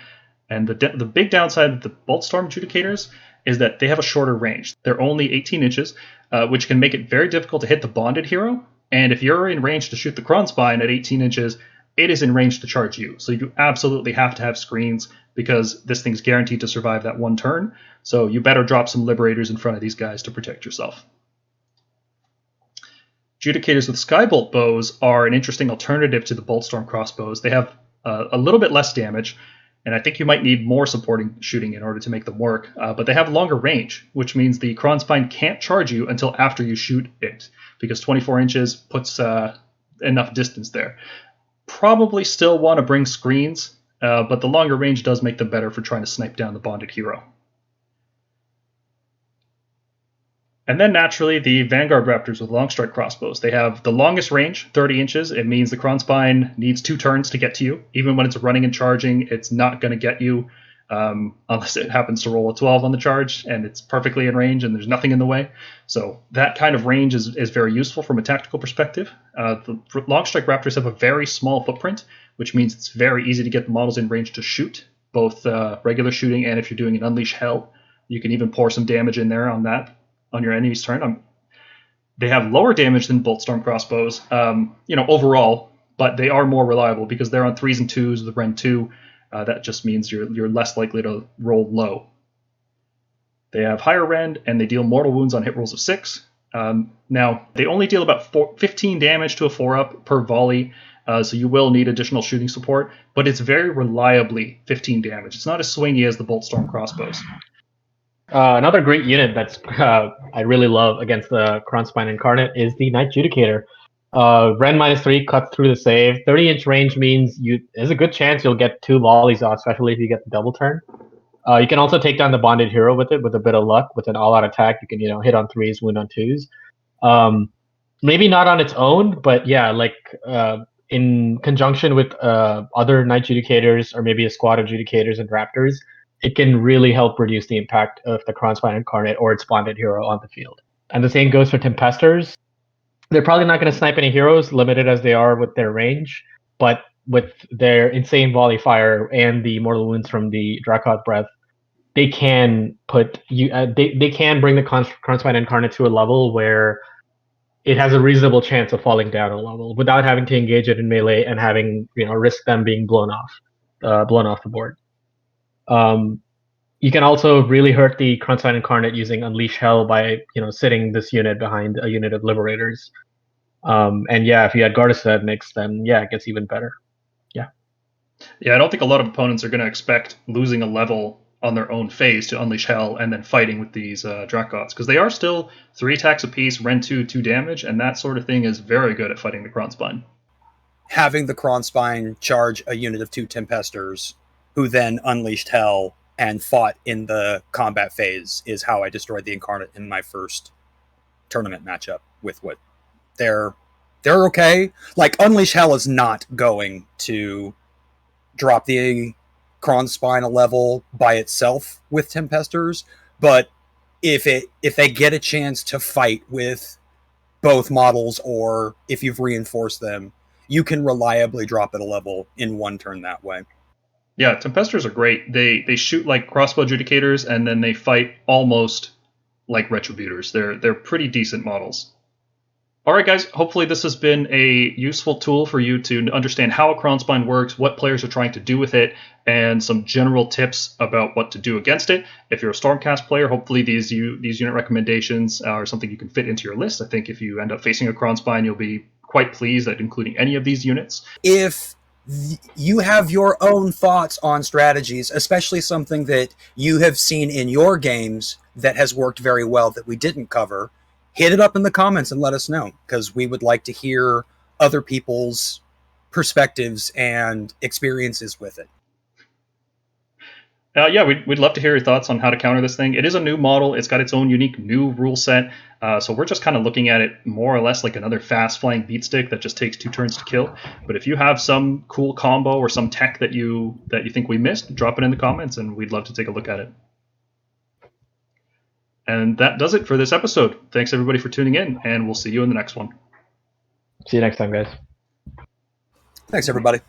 [SPEAKER 1] And the big downside of the Boltstorm Judicators is that they have a shorter range. They're only 18 inches, which can make it very difficult to hit the bonded hero. And if you're in range to shoot the Krondspine at 18 inches, it is in range to charge you. So you absolutely have to have screens because this thing's guaranteed to survive that 1 turn. So you better drop some Liberators in front of these guys to protect yourself. Judicators with Skybolt bows are an interesting alternative to the Boltstorm crossbows. They have a little bit less damage, and I think you might need more supporting shooting in order to make them work, but they have longer range, which means the Krondspine can't charge you until after you shoot it, because 24 inches puts enough distance there. Probably still want to bring screens, but the longer range does make them better for trying to snipe down the bonded hero. And then naturally, the Vanguard Raptors with long strike crossbows. They have the longest range, 30 inches. It means the Krondspine needs 2 turns to get to you. Even when it's running and charging, it's not going to get you unless it happens to roll a 12 on the charge and it's perfectly in range and there's nothing in the way. So that kind of range is very useful from a tactical perspective. The long strike Raptors have a very small footprint, which means it's very easy to get the models in range to shoot, both regular shooting and if you're doing an Unleash Hell. You can even pour some damage in there on that. On your enemy's turn. They have lower damage than Boltstorm crossbows, overall, but they are more reliable because they're on 3s and 2s with Ren 2. That just means you're less likely to roll low. They have higher Rend, and they deal mortal wounds on hit rolls of 6. Now, they only deal about 15 damage to a 4-up per volley, so you will need additional shooting support, but it's very reliably 15 damage. It's not as swingy as the Boltstorm crossbows.
[SPEAKER 2] Another great unit that's I really love against the Krondspine Incarnate is the Knight Judicator. Ren -3 cuts through the save. 30-inch range means there's a good chance you'll get 2 volleys off, especially if you get the double turn. You can also take down the bonded hero with it with a bit of luck. With an all-out attack, you can hit on 3s, wound on 2s. Maybe not on its own, but yeah, in conjunction with other Knight Judicators or maybe a squad of Judicators and Raptors, it can really help reduce the impact of the Krondspine Incarnate or its bonded hero on the field. And the same goes for Tempestors. They're probably not going to snipe any heroes, limited as they are with their range, but with their insane volley fire and the mortal wounds from the Drakon Breath, they can they can bring the Krondspine Incarnate to a level where it has a reasonable chance of falling down a level without having to engage it in melee and having risk them being blown off the board. You can also really hurt the Krondspine Incarnate using Unleash Hell by sitting this unit behind a unit of Liberators. And yeah, if you had Gardastead mix, then yeah, it gets even better.
[SPEAKER 1] Yeah, I don't think a lot of opponents are going to expect losing a level on their own phase to Unleash Hell and then fighting with these Dracots, because they are still 3 attacks apiece, Ren 2 damage, and that sort of thing is very good at fighting the Krondspine.
[SPEAKER 3] Having the Krondspine charge a unit of 2 Tempestors, who then unleashed Hell and fought in the combat phase, is how I destroyed the Incarnate in my first tournament matchup with what they're okay. Like, Unleash Hell is not going to drop the Krondspine a level by itself with Tempestors, but if they get a chance to fight with both models, or if you've reinforced them, you can reliably drop it a level in one turn that way.
[SPEAKER 1] Yeah, Tempestors are great. They shoot like crossbow Judicators, and then they fight almost like Retributors. They're pretty decent models. All right, guys, hopefully this has been a useful tool for you to understand how a Krondspine works, what players are trying to do with it, and some general tips about what to do against it. If you're a Stormcast player, hopefully these unit recommendations are something you can fit into your list. I think if you end up facing a Krondspine, you'll be quite pleased at including any of these units.
[SPEAKER 3] If you have your own thoughts on strategies, especially something that you have seen in your games that has worked very well that we didn't cover, hit it up in the comments and let us know, because we would like to hear other people's perspectives and experiences with it.
[SPEAKER 1] Yeah, we'd love to hear your thoughts on how to counter this thing. It is a new model. It's got its own unique new rule set. So we're just kind of looking at it more or less like another fast flying beat stick that just takes 2 turns to kill. But if you have some cool combo or some tech that you think we missed, drop it in the comments and we'd love to take a look at it. And that does it for this episode. Thanks everybody for tuning in, and we'll see you in the next one.
[SPEAKER 2] See you next time, guys.
[SPEAKER 3] Thanks, everybody.